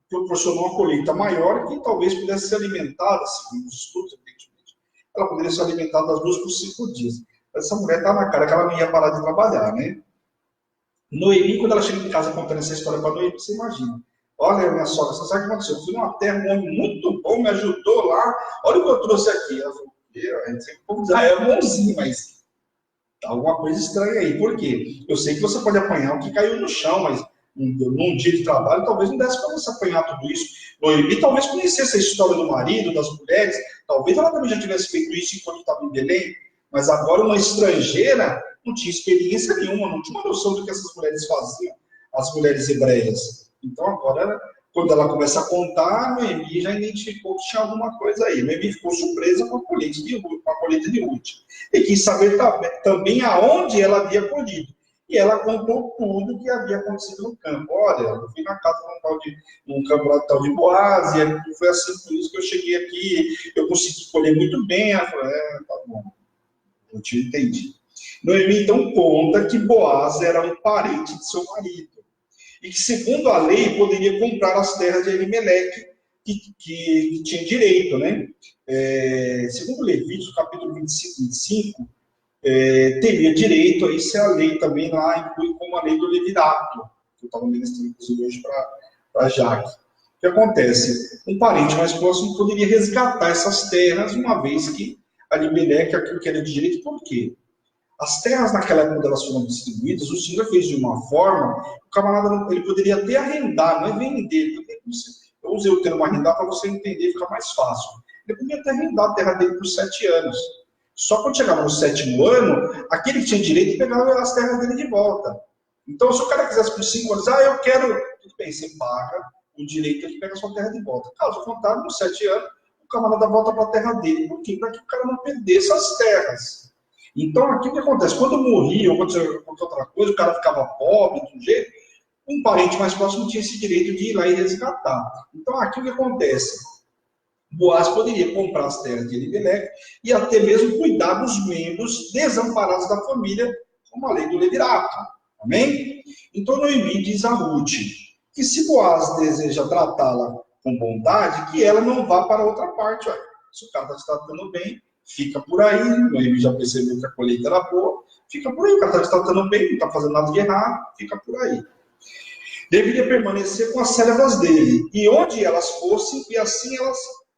proporcionou uma colheita maior que talvez pudesse ser alimentada, segundo os estudos, evidentemente. Ela poderia ser alimentada das 2 por 5 dias. Essa mulher está na cara que ela não ia parar de trabalhar, né? Noemi, quando ela chega em casa contando essa história para Noemi, você imagina. Olha, minha sogra, você sabe o que aconteceu? Eu fui numa terra, um homem muito bom, me ajudou lá. Olha o que eu trouxe aqui. Ela falou, é bonzinho, mas tá alguma coisa estranha aí. Por quê? Eu sei que você pode apanhar o que caiu no chão, mas num dia de trabalho, talvez não desse para você apanhar tudo isso. Noemi talvez conhecesse a história do marido, das mulheres, talvez ela também já tivesse feito isso enquanto estava em Belém, mas agora uma estrangeira não tinha experiência nenhuma, não tinha uma noção do que essas mulheres faziam, as mulheres hebreias. Então agora, quando ela começa a contar, Noemi já identificou que tinha alguma coisa aí. Noemi ficou surpresa com a colheita de Ruth. E quis saber também aonde ela havia colhido. E ela contou tudo o que havia acontecido no campo. Olha, eu fui na casa de um campo tal de Boaz, e foi assim por isso que eu cheguei aqui, eu consegui colher muito bem. Ela falou, tá bom, eu te entendi. Noemi então conta que Boaz era um parente de seu marido, e que, segundo a lei, poderia comprar as terras de Elimeleque, que tinha direito, né? Segundo Levítico, capítulo 25, teria direito, a isso é a lei também lá, inclui como a lei do levirato, que eu estava ministrando, inclusive, hoje para Jaque. O que acontece? Um parente mais próximo poderia resgatar essas terras, uma vez que a Elimeleque, aquilo que era de direito, por quê? As terras naquela época, quando elas foram distribuídas, o senhor fez de uma forma, o camarada ele poderia até arrendar, não é vender. Eu usei o termo arrendar para você entender, fica mais fácil. Ele podia até arrendar a terra dele por 7 anos. Só quando chegava no 7º ano, aquele que tinha direito pegava as terras dele de volta. Então, se o cara quisesse por 5 anos, eu quero, tudo bem, você paga o direito, ele pega a sua terra de volta. Caso contrário, nos 7 anos, o camarada volta para a terra dele. Por quê? Para que o cara não perdesse as terras. Então, aqui o que acontece? Quando morria ou qualquer outra coisa, o cara ficava pobre, de um jeito, um parente mais próximo tinha esse direito de ir lá e resgatar. Então, aqui o que acontece? Boaz poderia comprar as terras de Elimeleque e até mesmo cuidar dos membros desamparados da família, como a lei do levirato. Amém? Então, Noemi diz a Ruth que se Boaz deseja tratá-la com bondade, que ela não vá para outra parte. Olha, se o cara está te tratando bem, fica por aí. Noemi já percebeu que a colheita era boa, fica por aí. O cara está te tratando bem, não está fazendo nada de errado, fica por aí. Deveria permanecer com as servas dele, e onde elas fossem, e assim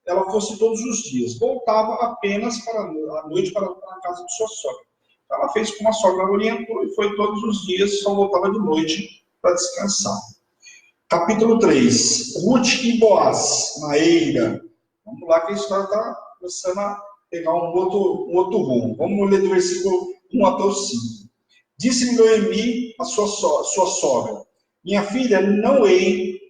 ela fosse todos os dias. Voltava apenas à noite para a casa de sua sogra. Então, ela fez como a sogra orientou e foi todos os dias, só voltava de noite para descansar. Capítulo 3. Ruth e Boaz, na eira. Vamos lá que a história está começando a pegar um outro rumo. Vamos ler do versículo 1 até o 5. Disse-lhe Noemi, a sua sogra, minha filha, não hei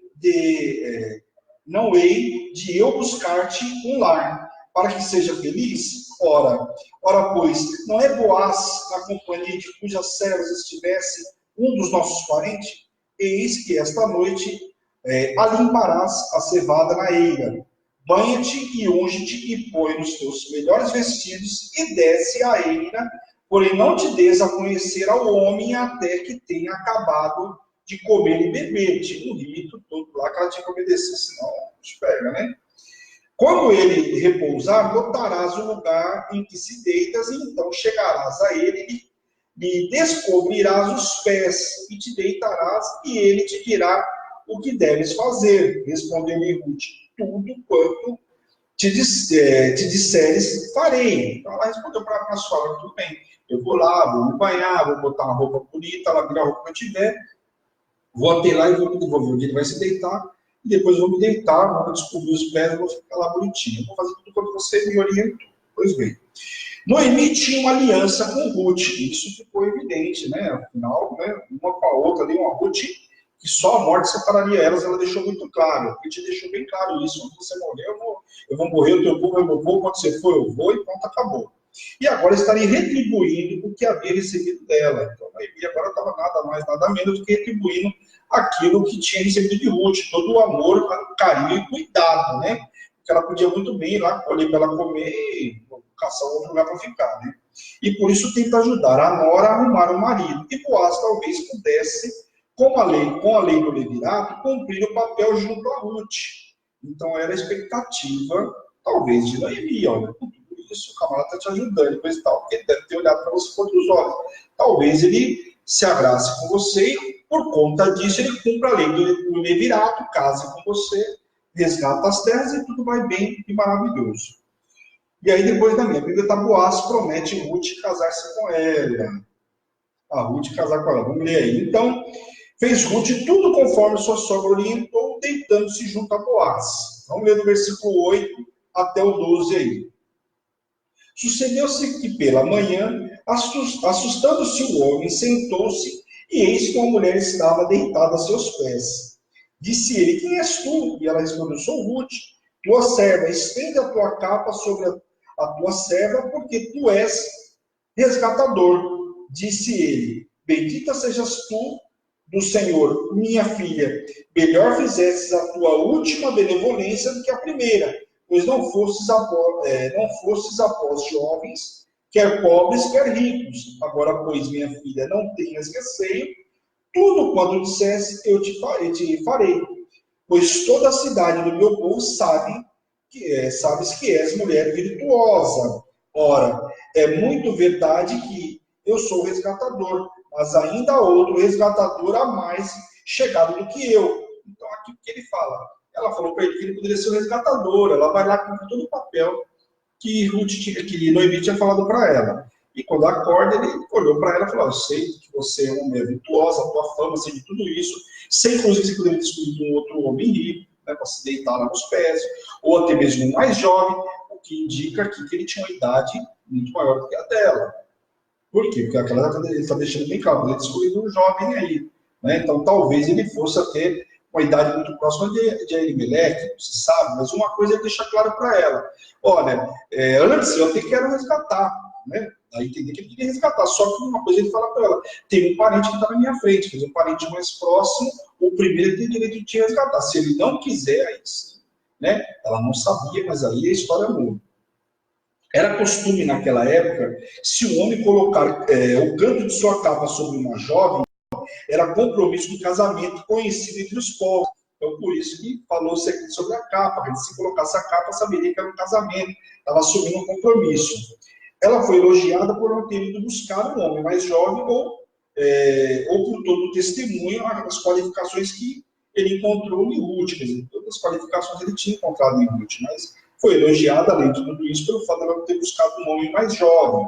de eu buscar-te um lar, para que seja feliz? Ora, pois, não é Boaz na companhia de cujas servas estivesse um dos nossos parentes? Eis que esta noite alimparás a cevada na eira. Banha-te e unge-te e põe nos teus melhores vestidos e desce a eira, porém não te des a conhecer ao homem até que tenha acabado de comer e beber. Tinha um rito todo lá que ela tinha que obedecer, senão te pega, né? Quando ele repousar, notarás o lugar em que se deitas, e então chegarás a ele e descobrirás os pés, e te deitarás, e ele te dirá o que deves fazer. Respondeu-lhe Ruth, tudo quanto te disseres, farei. Então ela respondeu para a sogra, tudo bem, eu vou lá, vou me banhar, vou botar uma roupa bonita, ela vira a roupa que eu tiver, vou até lá e vou ver onde ele vai se deitar, e depois vou me deitar, vou descobrir os pés, vou ficar lá bonitinho. Vou fazer tudo quanto você me orientou. Pois bem. Noemi tinha uma aliança com Ruth, isso ficou evidente, né? Afinal, né, uma com a outra ali, uma Ruth, que só a morte separaria elas, ela deixou muito claro. Ruth deixou bem claro isso. Quando você morrer, eu vou morrer, o teu povo é meu povo, quando você for, eu vou, e pronto, acabou. E agora estaria retribuindo o que havia recebido dela. Então, Noemi agora estava nada mais, nada menos do que retribuindo aquilo que tinha recebido de Ruth, todo o amor, carinho e cuidado, né? Porque ela podia muito bem ir lá colher para ela comer e caçar outro lugar para ficar, né? E por isso tenta ajudar a nora a arrumar o marido. E Boaz talvez pudesse, com a lei do levirato, cumprir o papel junto a Ruth. Então era a expectativa, talvez, de Noemi, olha, com tudo isso, o camarada está te ajudando, e coisa e tal, porque ele deve ter olhado para você com outros olhos. Talvez ele se abrace com você e, por conta disso, ele cumpra a lei do levirato, case com você, resgata as terras e tudo vai bem e maravilhoso. E aí, depois da minha Bíblia, Boaz promete Ruth casar-se com ela. A Ruth casar com ela. Vamos ler aí. Então, fez Ruth tudo conforme sua sogra orientou, deitando-se junto a Boaz. Vamos ler do versículo 8 até o 12 aí. Sucedeu-se que pela manhã, assustando-se o homem, sentou-se, e eis que uma mulher estava deitada a seus pés. Disse ele, quem és tu? E ela respondeu, sou Ruth, tua serva, estende a tua capa sobre a tua serva, porque tu és resgatador. Disse ele, bendita sejas tu do Senhor, minha filha, melhor fizesses a tua última benevolência do que a primeira, pois não fostes após jovens, quer pobres, quer ricos. Agora, pois, minha filha, não tenhas receio, tudo quanto dissesse eu te farei, pois toda a cidade do meu povo sabes que és mulher virtuosa. Ora, é muito verdade que eu sou resgatador, mas ainda há outro resgatador a mais chegado do que eu. Então, aqui o que ele fala? Ela falou para ele que ele poderia ser o resgatador, ela vai lá com todo o papel que Noemi tinha falado para ela. E quando acorda, ele olhou para ela e falou, eu sei que você é uma mulher virtuosa, a tua fama, sei de tudo isso, sei inclusive que você poderia ter escolhido um outro homem rico, né, para se deitar lá nos pés, ou até mesmo um mais jovem, o que indica aqui que ele tinha uma idade muito maior do que a dela. Por quê? Porque aquela ele está deixando bem claro, ele escolheu um jovem aí. Né? Então, talvez ele fosse até uma idade muito próxima de Elimelec, não se sabe, mas uma coisa ele deixa claro para ela. Olha, antes eu até quero resgatar, né? Aí entender que ele queria resgatar, só que uma coisa ele fala para ela, tem um parente que está na minha frente, quer dizer, um parente mais próximo, o primeiro tem direito de te resgatar. Se ele não quiser, aí sim, né? Ela não sabia, mas aí a história muda. Era costume naquela época, se um homem colocar o canto de sua capa sobre uma jovem, era compromisso de casamento conhecido entre os povos. Então, por isso que falou sobre a capa. Se colocasse a capa, saberia que era um casamento. Estava assumindo um compromisso. Ela foi elogiada por não ter ido buscar um homem mais jovem ou por todo o testemunho, as qualificações que ele encontrou em Ruth. Quer dizer, todas as qualificações ele tinha encontrado em Ruth, mas foi elogiada, além de tudo isso, pelo fato de ela ter buscado um homem mais jovem.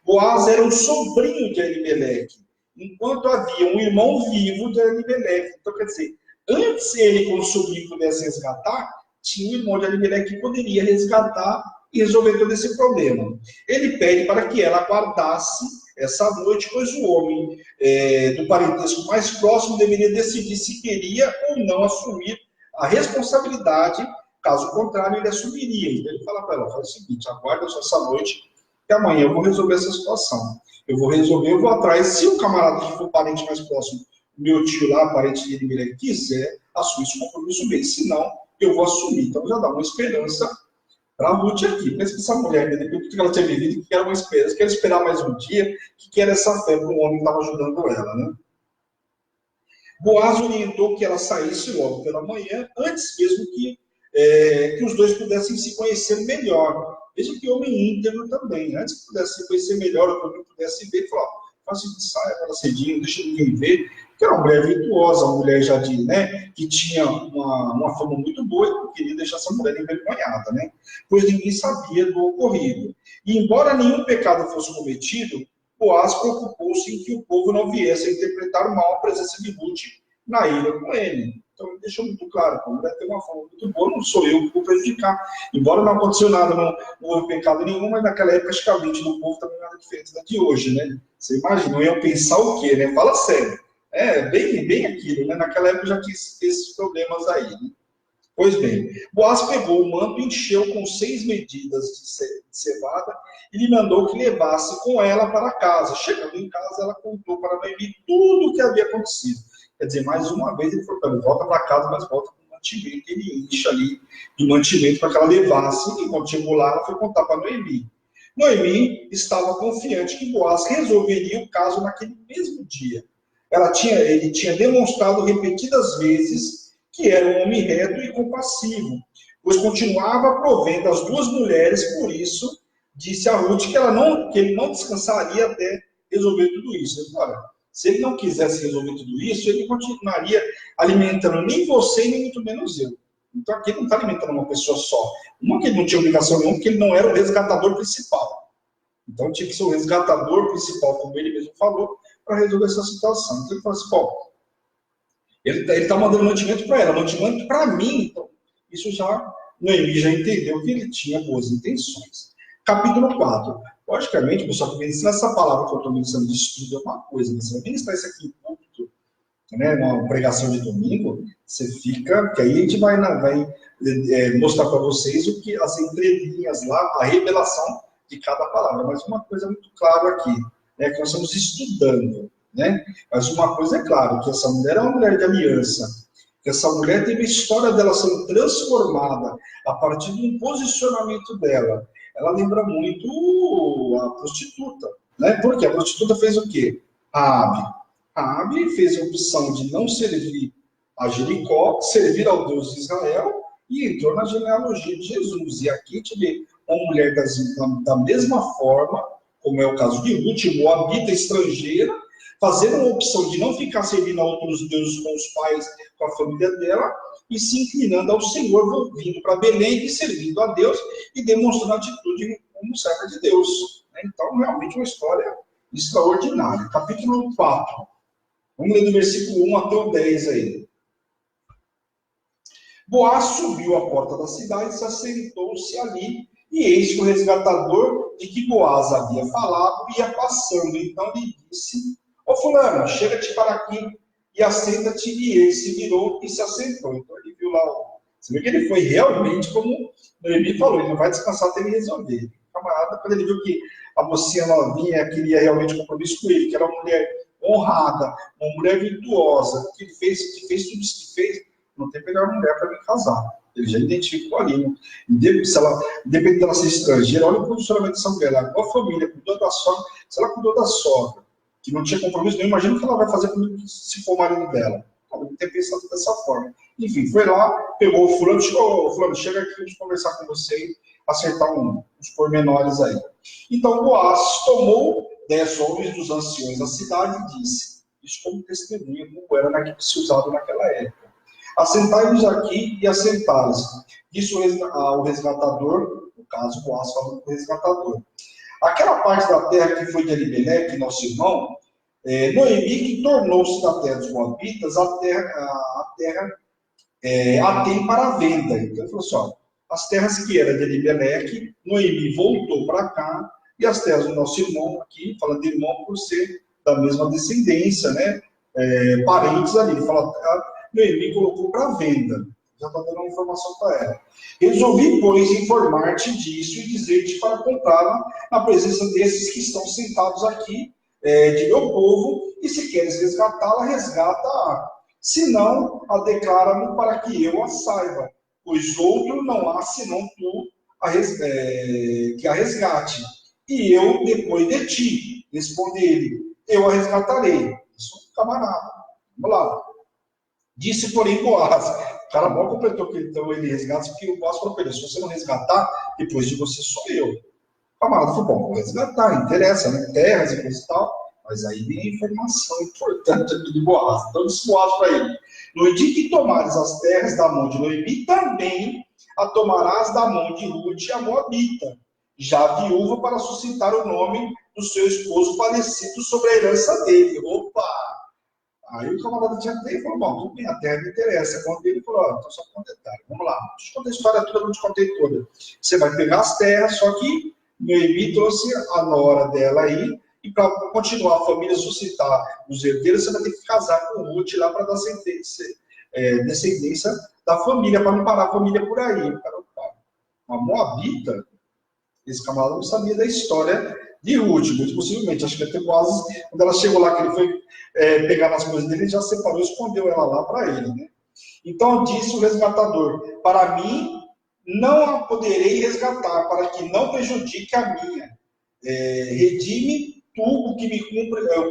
Boaz era um sobrinho de Elimelec, enquanto havia um irmão vivo de Elimelec. Então, quer dizer, antes ele, como sobrinho, pudesse resgatar, tinha um irmão de Elimelec que poderia resgatar e resolver todo esse problema. Ele pede para que ela aguardasse essa noite, pois o homem do parentesco mais próximo deveria decidir se queria ou não assumir a responsabilidade. Caso contrário, ele assumiria. Então, ele fala para ela, faz o seguinte, aguarda só essa noite, que amanhã eu vou resolver essa situação. Eu vou atrás, se o camarada que for parente mais próximo, meu tio lá, parente de Elimelec, quiser, assumir esse compromisso bem, senão eu vou assumir. Então já dá uma esperança para a Ruth aqui. Pensa que essa mulher, depois que ela tinha vivido, que era uma esperança, quer esperar mais um dia, que era essa fé para o homem que estava ajudando ela, né? Boaz orientou que ela saísse logo pela manhã, antes mesmo que os dois pudessem se conhecer melhor. Veja que homem íntegro também, antes que pudesse se conhecer melhor, o homem pudesse ver, falou, faça de saia para cedinho, deixa ninguém ver, que era uma mulher virtuosa, uma mulher já que tinha uma fama muito boa, e não queria deixar essa mulher envergonhada, né? Pois ninguém sabia do ocorrido. E embora nenhum pecado fosse cometido, Boaz preocupou-se em que o povo não viesse a interpretar mal a presença de Ruth na ilha com ele. Então, ele deixou muito claro, a mulher tem uma forma muito boa, não sou eu que vou prejudicar. Embora não aconteceu nada, não houve pecado nenhum, mas naquela época, acho que a mente do povo também não era diferente da de hoje, né? Você imagina, eu ia pensar o quê, né? Fala sério. Bem aquilo, né? Naquela época já tinha esses problemas aí, né? Pois bem, Boaz pegou o manto, encheu com 6 medidas de cevada e lhe mandou que levasse com ela para casa. Chegando em casa, ela contou para Noemi tudo o que havia acontecido. Quer dizer, mais uma vez ele falou, volta para casa, mas volta com mantimento. Ele enche ali de mantimento para que ela levasse. E quando chegou lá, ela foi contar para Noemi. Noemi estava confiante que Boaz resolveria o caso naquele mesmo dia. Ele tinha demonstrado repetidas vezes que era um homem reto e compassivo, pois continuava provendo as duas mulheres, por isso disse a Ruth que ele não descansaria até resolver tudo isso. Ele falou, olha, se ele não quisesse resolver tudo isso, ele continuaria alimentando nem você, nem muito menos eu. Então aqui ele não está alimentando uma pessoa só. Não que ele não tinha obrigação nenhuma, porque ele não era o resgatador principal. Então tinha que ser o resgatador principal, como ele mesmo falou, para resolver essa situação. Então ele falou assim, bom, ele está mandando mantimento para ela, mantimento para mim. Então, isso já, Noemi já entendeu que ele tinha boas intenções. Capítulo 4. Logicamente, pessoal, que ministrar essa palavra que eu estou ministrando de estudo é uma coisa, mas se eu ministrar isso aqui em público, né, numa pregação de domingo, você fica, que aí a gente vai mostrar para vocês o que as entrelinhas lá, a revelação de cada palavra. Mas uma coisa muito clara aqui, né, que nós estamos estudando. Né? Mas uma coisa é claro, que essa mulher é uma mulher de aliança, que essa mulher teve a história dela sendo transformada a partir de um posicionamento dela. Ela lembra muito a prostituta, né? Porque a prostituta fez o quê? Raabe fez a opção de não servir a Jericó, servir ao Deus de Israel e entrou na genealogia de Jesus. E aqui a gente vê uma mulher da mesma forma, como é o caso de Ruth, moabita estrangeira, fazendo uma opção de não ficar servindo a outros deuses com os pais, com a família dela, e se inclinando ao Senhor, vindo para Belém e servindo a Deus e demonstrando atitude como serva de Deus. Então, realmente uma história extraordinária. Capítulo 4. Vamos ler do versículo 1 até o 10 aí. Boaz subiu à porta da cidade e se assentou-se ali, e eis que o resgatador de que Boaz havia falado ia passando. Então lhe disse: ô fulano, chega-te para aqui e assenta-te. E ele se virou e se assentou. Então ele viu lá, você vê que ele foi realmente como Noemi falou, ele não vai descansar até ele resolver. O camarada, quando ele viu que a mocinha novinha queria realmente compromisso com ele, que era uma mulher honrada, uma mulher virtuosa, que fez tudo isso que fez, não tem melhor mulher para me casar. Ele já identificou ali. Né? Independente dela ser estrangeira, olha o posicionamento dessa mulher. Ela igual a família, cuidou da sogra. Se ela cuidou da sogra, que não tinha compromisso nenhum, imagina o que ela vai fazer comigo se for marido dela. Ela deve ter pensado dessa forma. Enfim, foi lá, pegou o fulano, fulano, chega aqui para conversar com você e acertar uns pormenores aí. Então Boaz tomou 10 homens dos anciões da cidade e disse, isso como testemunha, como era se usado naquela época. Assentai-vos aqui e assentaram-se. Disse o resgatador, no caso, Boaz falando com o resgatador. Aquela parte da terra que foi de Elimeleque, nosso irmão, Noemi, que tornou-se da terra dos Moabitas, a terra tem para venda. Então, ele falou assim, ó, as terras que eram de Elimeleque, Noemi voltou para cá, e as terras do nosso irmão aqui, falando de irmão por ser da mesma descendência, né? Parentes ali. Ele fala, Noemi colocou para venda. Já está dando uma informação para ela. Resolvi, pois, informar-te disso e dizer-te para comprá-la na presença desses que estão sentados aqui, de meu povo, e se queres resgatá-la, resgata-a. Se não, a declara-me para que eu a saiba, pois outro não há senão tu que a resgate. E eu, depois de ti, responde ele, eu a resgatarei. Isso é um camarada. Vamos lá. Disse, porém, Boaz. O cara mal completou que então ele resgata, porque o Boaz falou para ele, se você não resgatar, depois de você sou eu. O camarada falou, bom, vou resgatar, interessa, né? Terras e coisa e tal. Mas aí vem a informação importante aqui de Boaz. Então disse Boaz para ele, no dia que tomares as terras da mão de Noemi, também a tomarás da mão de Ruth, a Moabita, já viúva, para suscitar o nome do seu esposo falecido sobre a herança dele. Opa! Aí o camarada tinha até e falou, bom, tudo bem, a terra me interessa. Quando ele falou, então só com um detalhe, vamos lá, deixa eu contar a história toda, eu não te contei toda. Você vai pegar as terras, só que Noemi trouxe a nora dela aí, e para continuar a família suscitar os herdeiros, você vai ter que casar com Ruth lá para dar descendência da família, para não parar a família por aí. O cara, opa, uma moabita, esse camarada não sabia da história de Ruth, muito possivelmente. Acho que até quase, quando ela chegou lá, que ele foi pegar nas coisas dele, ele já separou e escondeu ela lá para ele, né? Então disse o resgatador: para mim, não a poderei resgatar, para que não prejudique a minha. Redime tu o que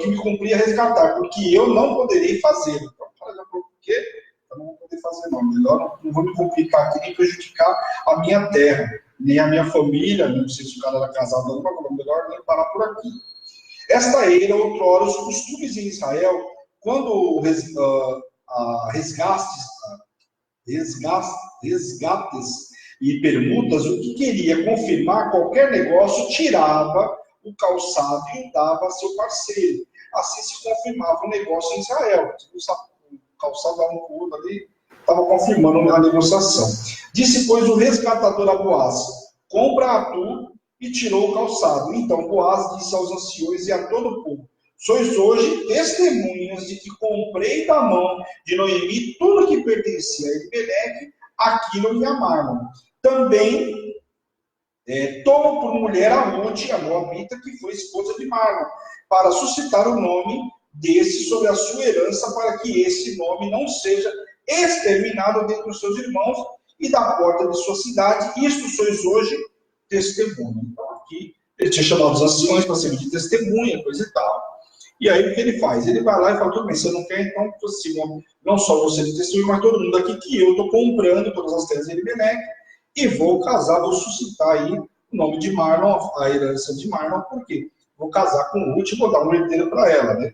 me cumpria resgatar, porque eu não poderei fazer. Então, por quê? Eu não vou poder fazer, não. Melhor não vou me complicar aqui, nem prejudicar a minha terra, nem a minha família, não sei se o cara era casado ou não, melhor nem parar por aqui. Esta era, outrora, os costumes em Israel, quando resgates e permutas, o que queria confirmar qualquer negócio, tirava o calçado e o dava a seu parceiro. Assim se confirmava o negócio em Israel. O calçado dava um pulo ali, estava confirmando a negociação. Disse, pois, o resgatador a Boaz: compra-a tu, e tirou o calçado. Então Boaz disse aos anciões e a todo o povo: sois hoje testemunhas de que comprei da mão de Noemi tudo que pertencia a Elimeleque, aquilo me amaram. Também tomo por mulher a Ruth, a moabita, que foi esposa de Marlon, para suscitar o nome desse sobre a sua herança, para que esse nome não seja exterminado dentre os seus irmãos e da porta de sua cidade. Isto sois hoje testemunha. Então aqui ele tinha chamado os anciões para servir de testemunha, coisa e tal. E aí o que ele faz? Ele vai lá e fala: tudo bem, você não quer, então, assim, não só você de testemunho, mas todo mundo aqui, que eu estou comprando todas as terras de Elimeleque e vou casar, vou suscitar aí o nome de Marlon, a herança de Marlon, por quê? Vou casar com Ruth e vou dar um herdeiro para ela, né?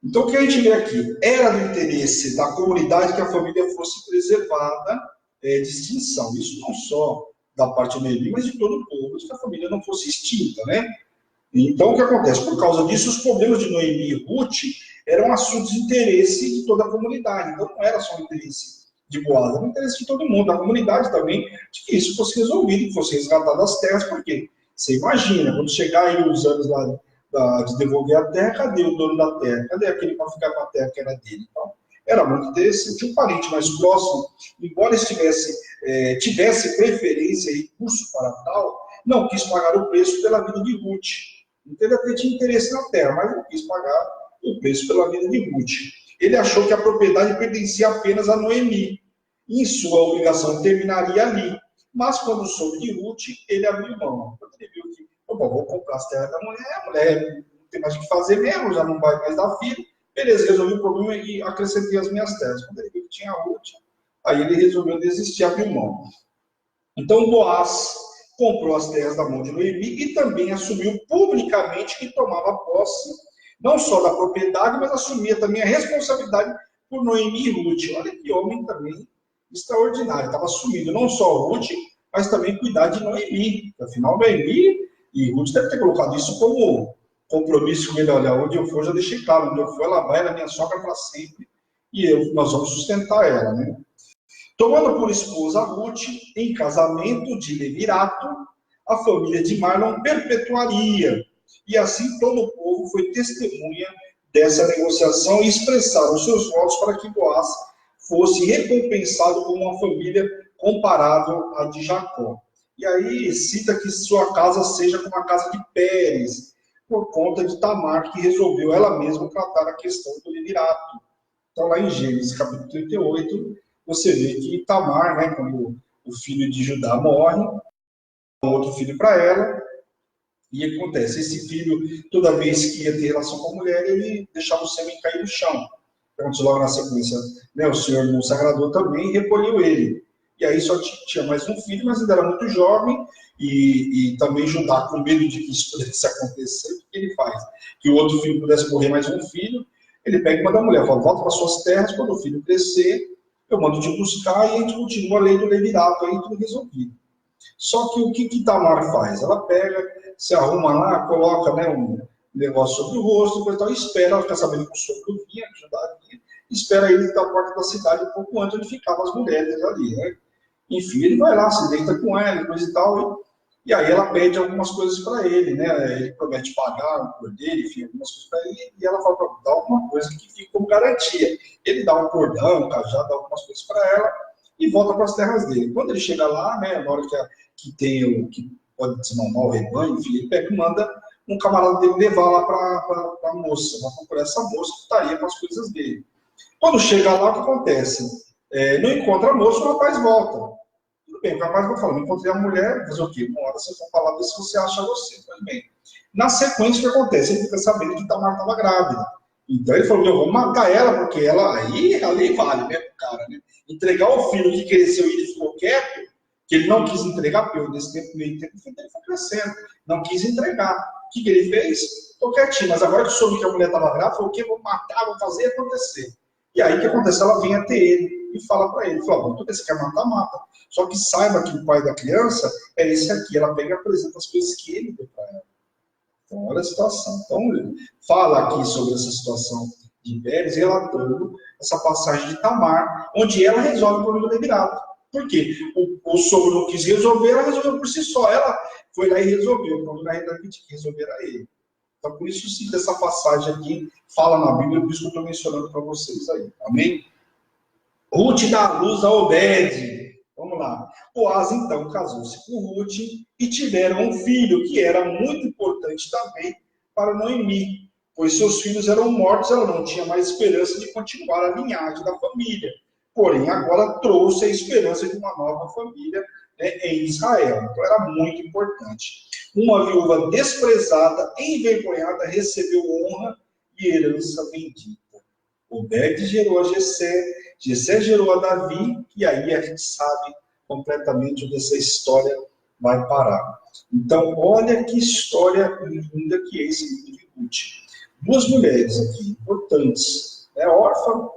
Então o que a gente vê aqui? Era do interesse da comunidade que a família fosse preservada de extinção. Isso não só da parte de Noemi, mas de todo o povo, que a família não fosse extinta, né? Então, o que acontece? Por causa disso, os problemas de Noemi e Ruth eram assuntos de interesse de toda a comunidade. Então, não era só o interesse de Boaz, era o interesse de todo mundo, da comunidade também, de que isso fosse resolvido, que fosse resgatado as terras, porque você imagina, quando chegar aí os anos lá de devolver a terra, cadê o dono da terra? Cadê aquele para ficar com a terra que era dele? Então, era muito interessante. Um parente mais próximo, embora tivesse preferência e recurso para tal, não quis pagar o preço pela vida de Ruth. Então ele até tinha interesse na terra, mas não quis pagar o preço pela vida de Ruth. Ele achou que a propriedade pertencia apenas a Noemi, e sua obrigação terminaria ali. Mas quando soube de Ruth, ele abriu mão. Quando ele viu que, vou comprar as terras da mulher, a mulher não tem mais o que fazer mesmo, já não vai mais dar filho, beleza, resolvi o problema e acrescentei as minhas terras. Quando ele viu que tinha Ruth, aí ele resolveu desistir, abriu mão. Então Boaz comprou as terras da mão de Noemi e também assumiu publicamente que tomava posse, não só da propriedade, mas assumia também a responsabilidade por Noemi e Ruth. Olha que homem também extraordinário. Estava assumindo não só Ruth, mas também cuidar de Noemi. Afinal, Noemi e Ruth devem ter colocado isso como compromisso com ele. Olha, onde eu for, já deixei claro, onde eu for, ela vai, ela é minha sogra para sempre, e nós vamos sustentar ela, né? Tomando por esposa Ruth, em casamento de levirato, a família de Marlon perpetuaria. E assim todo o povo foi testemunha dessa negociação e expressaram seus votos para que Boaz fosse recompensado com uma família comparável à de Jacó. E aí cita que sua casa seja como a casa de Pérez, por conta de Tamar, que resolveu ela mesma tratar a questão do levirato. Então lá em Gênesis capítulo 38, você vê que Tamar, né, quando o filho de Judá morre, um outro filho para ela, e acontece, esse filho, toda vez que ia ter relação com a mulher, ele deixava o sêmen cair no chão. Então, logo na sequência, né, o Senhor no sagrador também recolheu ele. E aí só tinha mais um filho, mas ainda era muito jovem, e também Judá, com medo de que isso pudesse acontecer, o que ele faz? Que o outro filho pudesse morrer mais um filho, ele pega e manda a mulher, fala: volta para suas terras, quando o filho crescer, eu mando te buscar, e a gente continua a lei do levirato, aí tudo resolvido. Só que o que Tamar faz? Ela pega, se arruma lá, coloca, né, um negócio sobre o rosto, e tal, espera, ela fica sabendo que o sogro vinha, que Judá vinha, espera ele da porta da cidade um pouco antes, onde ficavam as mulheres ali, né? Enfim, ele vai lá, se deita com ela, coisa e tal, e aí ela pede algumas coisas para ele, né? Ele promete pagar por dele, enfim, algumas coisas para ele, e ela fala: dá alguma coisa que fica como garantia. Ele dá um cordão, um cajado, dá algumas coisas para ela, e volta para as terras dele. Quando ele chega lá, né, na hora que pode desmamar o rebanho, enfim, ele pega e manda um camarada dele levar lá para a moça, vai procurar essa moça que estaria com as coisas dele. Quando chega lá, o que acontece? Não encontra a moça, o rapaz volta. Tudo bem, o rapaz vai falar, não encontrei a mulher, fazer o quê? Uma hora você for falar disso, você acha você. Tudo bem. Na sequência, o que acontece? Ele fica sabendo que Tamar estava grávida. Então ele falou, eu vou matar ela, porque ela aí vale, né, pro cara, né? Entregar o filho que cresceu e ele ficou quieto, que ele não quis entregar, porque nesse tempo, meio tempo, ele foi crescendo, não quis entregar. O que ele fez? Estou quietinho, mas agora que soube que a mulher estava grávida, falou, o quê? Vou matar, vou fazer acontecer. E aí o que acontece? Ela vem até ele e fala para ele, fala, tudo que você quer matar, mata. Só que saiba que o pai da criança é esse aqui. Ela pega e apresenta as coisas que ele deu para ela. Então, olha a situação. Então, ele fala aqui sobre essa situação de Pérez, relatando essa passagem de Tamar, onde ela resolve o problema do Levirado. Por quê? O sogro não quis resolver, ela resolveu por si só. Ela foi lá e resolveu. O problema da Davi que resolver era ele. Então, por isso, sim, essa passagem aqui fala na Bíblia, por isso que eu estou mencionando para vocês aí. Amém? Ruth dá a luz a Obed. Vamos lá. Boaz, então, casou-se com Ruth e tiveram um filho, que era muito importante também para Noemi, pois seus filhos eram mortos, ela não tinha mais esperança de continuar a linhagem da família. Porém, agora trouxe a esperança de uma nova família, né, em Israel. Então, era muito importante. Uma viúva desprezada, envergonhada, recebeu honra e herança bendita. Obed gerou a Jessé, Jessé gerou a Davi, e aí a gente sabe completamente onde essa história vai parar. Então, olha que história linda que é esse livro de Ruth. Duas mulheres aqui, importantes, né? Órfã,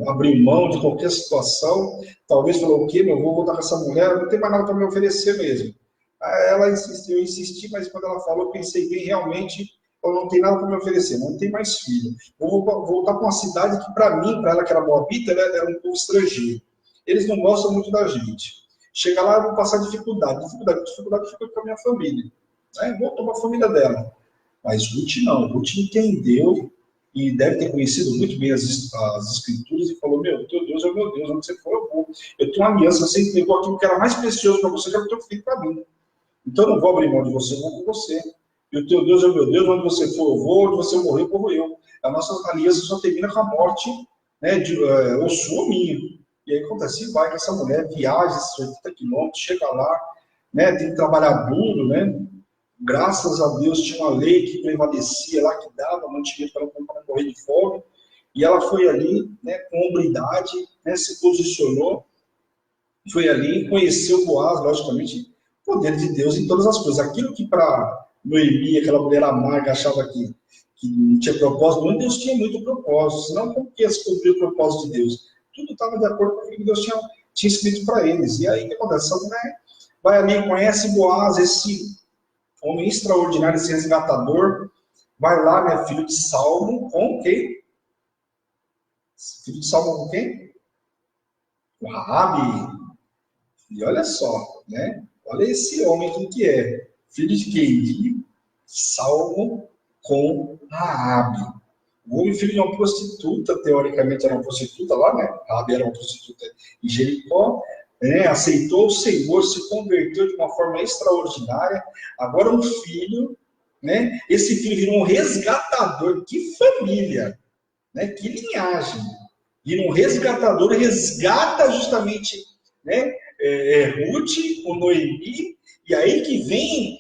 abriu mão de qualquer situação, talvez falou, o quê, meu, vou voltar com essa mulher, não tem mais nada para me oferecer mesmo. Ela insistiu, eu insisti, mas quando ela falou, eu pensei bem, realmente, eu não tem nada para me oferecer, não tem mais filho. Vou voltar para uma cidade que, para mim, para ela que era Moabita, era um povo estrangeiro. Eles não gostam muito da gente. Chega lá, eu vou passar dificuldade fica com a minha família. Vou tomar a família dela. Mas Ruth não, Ruth entendeu e deve ter conhecido muito bem as escrituras e falou, meu, teu Deus é o meu Deus, onde você for eu vou. Eu tenho uma aliança, você entregou aquilo que era mais precioso para você, que era o teu filho para mim. Então eu não vou abrir mão de você, eu vou com você. E o teu Deus é o meu Deus, onde você for eu vou, onde você morrer, eu morro eu. A nossa aliança só termina com a morte, né, ou sua ou minha. E aí acontece, vai com essa mulher, viaja esses 80 quilômetros, chega lá, né, tem que trabalhar duro, né? Graças a Deus tinha uma lei que prevalecia lá, que dava mantimento para não morrer de fome. E ela foi ali, né, com hombridade, né, se posicionou, foi ali, conheceu Boaz, logicamente, o poder de Deus em todas as coisas. Aquilo que para Noemi, aquela mulher amarga, achava que não tinha propósito, não, Deus tinha muito propósito, senão como que ia descobrir o propósito de Deus? Tudo estava de acordo com o que Deus tinha escrito para eles. E aí o que acontece? Essa mulher vai ali, conhece Boaz, esse homem extraordinário, esse resgatador, vai lá, né, filho de Salmo, com quem? Filho de Salmo com quem? O Raabe. E olha só, né? Olha esse homem aqui que é. Filho de quem? De Salmo com Raabe. O homem filho de uma prostituta, teoricamente era uma prostituta lá, né? Raabe era uma prostituta em Jericó. Aceitou o Senhor, se converteu de uma forma extraordinária. Agora um filho, né? Esse filho virou um resgatador. Que família, né? Que linhagem. E um resgatador resgata justamente, né? Ruth, com Noemi, e aí que vem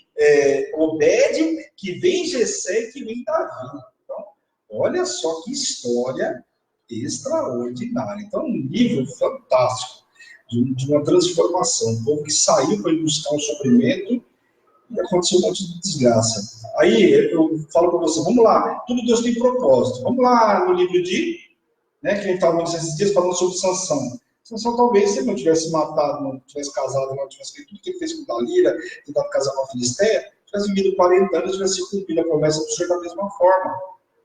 Obed, que vem Jessé e que vem Davi. Então, olha só que história extraordinária. Então, um livro fantástico de uma transformação. Um povo que saiu para ir buscar um sofrimento e aconteceu um monte de desgraça. Aí eu falo para você, vamos lá, tudo Deus tem propósito. Vamos lá no livro de, né, que a gente estava esses dias falando sobre Sansão. Sansão talvez, se ele não tivesse matado, não tivesse casado, não tivesse feito tudo que ele fez com Dalila, tentado casar com a Filisteia, tivesse vivido 40 anos, tivesse cumprido a promessa do Senhor da mesma forma.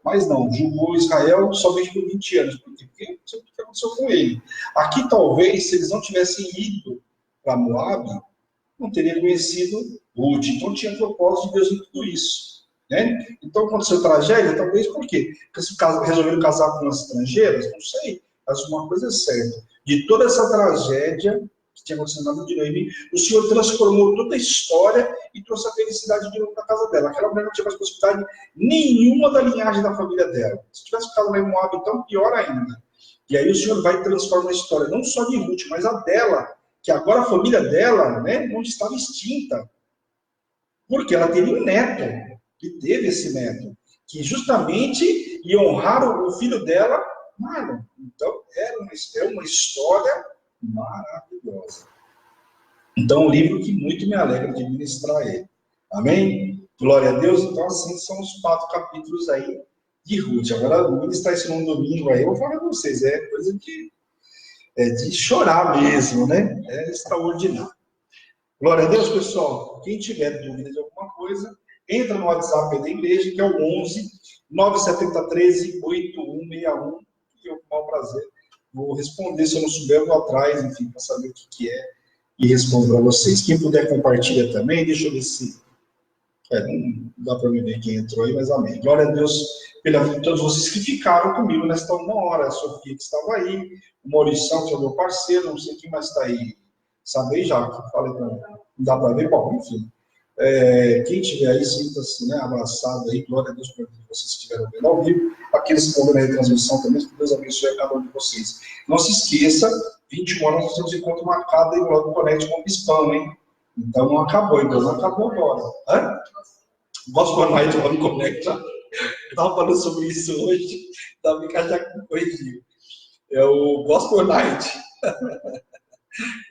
Mas não, julgou Israel somente por 20 anos. Por quê? Porque não sei o que aconteceu com ele. Aqui, talvez, se eles não tivessem ido para Moab, não teria conhecido Ruth. Então, tinha propósito de Deus em tudo isso. Né? Então, aconteceu tragédia, talvez por quê? Porque se resolveram casar com as estrangeiras, não sei. Mas uma coisa é certa, de toda essa tragédia que tinha acontecido na vida de Noemi, o Senhor transformou toda a história e trouxe a felicidade de novo na casa dela. Aquela mulher não tinha mais possibilidade nenhuma da linhagem da família dela. Se tivesse ficado lá em Moab, então pior ainda. E aí o Senhor vai transformar a história, não só de Ruth, mas a dela, que agora a família dela, né, não estava extinta. Porque ela teve um neto, e teve esse neto, que justamente ia honrar o filho dela, Marlon. Então, é uma história maravilhosa. Então, um livro que muito me alegra de ministrar ele. Amém? Glória a Deus. Então, assim são os 4 capítulos aí de Ruth. Agora, ministrar isso num domingo aí, eu vou falar com vocês, é coisa de chorar mesmo, né? É extraordinário. Glória a Deus, pessoal. Quem tiver dúvida de alguma coisa, entra no WhatsApp da igreja, que é o 11 970 13 8161. E eu, com o maior prazer, vou responder. Se eu não souber, eu vou atrás, enfim, para saber o que é e respondo para vocês. Quem puder, compartilha também. Deixa eu ver se... não dá para me ver quem entrou aí, mas amém. Glória a Deus pela vida de todos vocês que ficaram comigo nesta 1 hora. A Sofia que estava aí, o Maurição, que é o meu parceiro, não sei quem mais está aí. Sabe já, que falei para não dá para ver, bom, enfim. Quem tiver aí, sinta-se, né, abraçado aí, glória a Deus por vocês que estiveram vendo ao vivo, aqueles que estão vendo a retransmissão também, que Deus abençoe a cada um de vocês. Não se esqueça, 21 horas nós temos encontro marcado aí no Connect com o Bispão, hein? Então não acabou, então não acabou agora. Gospel Night lá no Connect, eu estava falando sobre isso hoje, Davi já corrigiu. É o Gospel Night.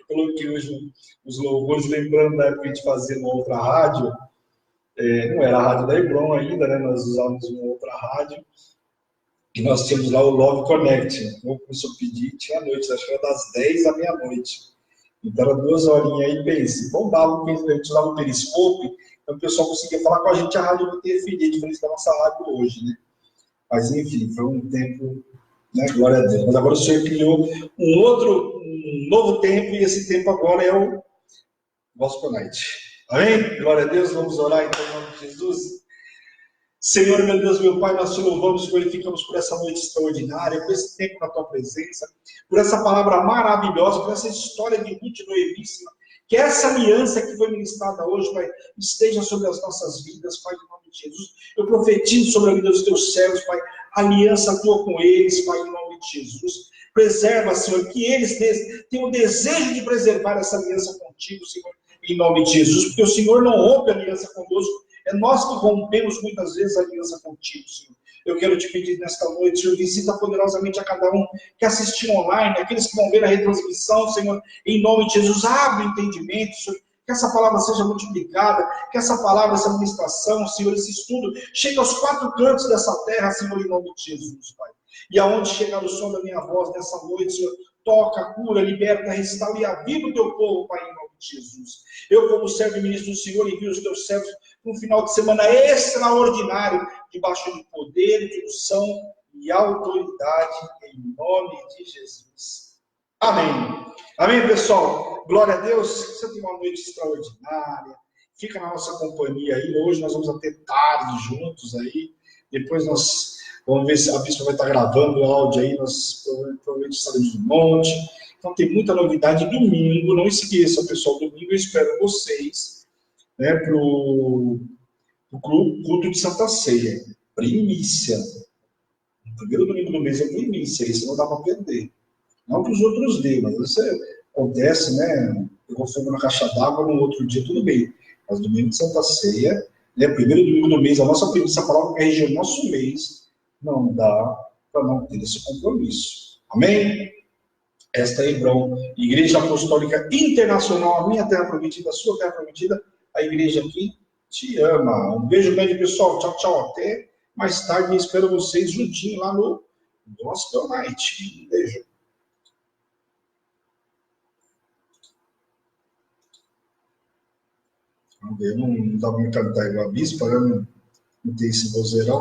Eu coloquei hoje os louvores, lembrando da época que a gente fazia numa outra rádio, não era a rádio da Hebron ainda, né? Nós usávamos uma outra rádio, e nós tínhamos lá o Love Connect. Eu comecei a pedir, tinha noite, acho que era das 10 à meia-noite. Então era 2 horinhas aí, pense. Bombava, porque a gente usava o Periscope, então o pessoal conseguia falar com a gente, a rádio não interferia, diferente da nossa rádio hoje, né? Mas enfim, foi um tempo, né? Glória a Deus. Mas agora o Senhor criou um novo tempo, e esse tempo agora é o Gospel Night. Amém? Glória a Deus, vamos orar então em nome de Jesus. Senhor, meu Deus, meu Pai, nós te louvamos e glorificamos por essa noite extraordinária, por esse tempo na tua presença, por essa palavra maravilhosa, por essa história de Ruth novíssima. Que essa aliança que foi ministrada hoje, Pai, esteja sobre as nossas vidas, Pai, em nome de Jesus. Eu profetizo sobre a vida dos teus servos, Pai, aliança tua com eles, Pai, em nome de Jesus. Preserva, Senhor, que eles tenham o desejo de preservar essa aliança contigo, Senhor, em nome de Jesus, porque o Senhor não rompe a aliança conosco, é nós que rompemos muitas vezes a aliança contigo, Senhor. Eu quero te pedir nesta noite, Senhor, visita poderosamente a cada um que assistiu online, aqueles que vão ver a retransmissão, Senhor, em nome de Jesus, abre o entendimento, Senhor, que essa palavra seja multiplicada, que essa palavra, essa ministração, Senhor, esse estudo, chegue aos 4 cantos dessa terra, Senhor, em nome de Jesus, Pai. E aonde chegar o som da minha voz nessa noite, Senhor, toca, cura, liberta, restaura e aviva o teu povo, Pai, em nome de Jesus. Eu, como servo e ministro do Senhor, envio os teus servos para um final de semana extraordinário, debaixo de poder, de unção e autoridade, em nome de Jesus. Amém. Amém, pessoal? Glória a Deus. Você tem uma noite extraordinária. Fica na nossa companhia aí. Hoje nós vamos até tarde juntos aí. Depois nós vamos ver se a bispa vai estar gravando o áudio aí. Nós provavelmente estaremos no monte. Então tem muita novidade. Domingo, não esqueça, pessoal. Domingo eu espero vocês, né, para o culto de Santa Ceia. Primícia. O primeiro domingo do mês é primícia. Isso não dá para perder. Não que os outros dêem, mas isso acontece, né? Pegou fogo na caixa d'água, no outro dia tudo bem. Mas domingo de Santa Ceia, né? Primeiro domingo do mês, a nossa premissa, a palavra que rege o nosso mês, não dá para não ter esse compromisso. Amém? Esta é Hebron, Igreja Apostólica Internacional, a minha terra prometida, a sua terra prometida, a igreja aqui te ama. Um beijo grande, pessoal. Tchau, tchau. Até mais tarde. Espero vocês juntinho lá no Gospel Night. Um beijo. Eu não dá para me cantar igual a bispa, eu não tenho esse vozeirão.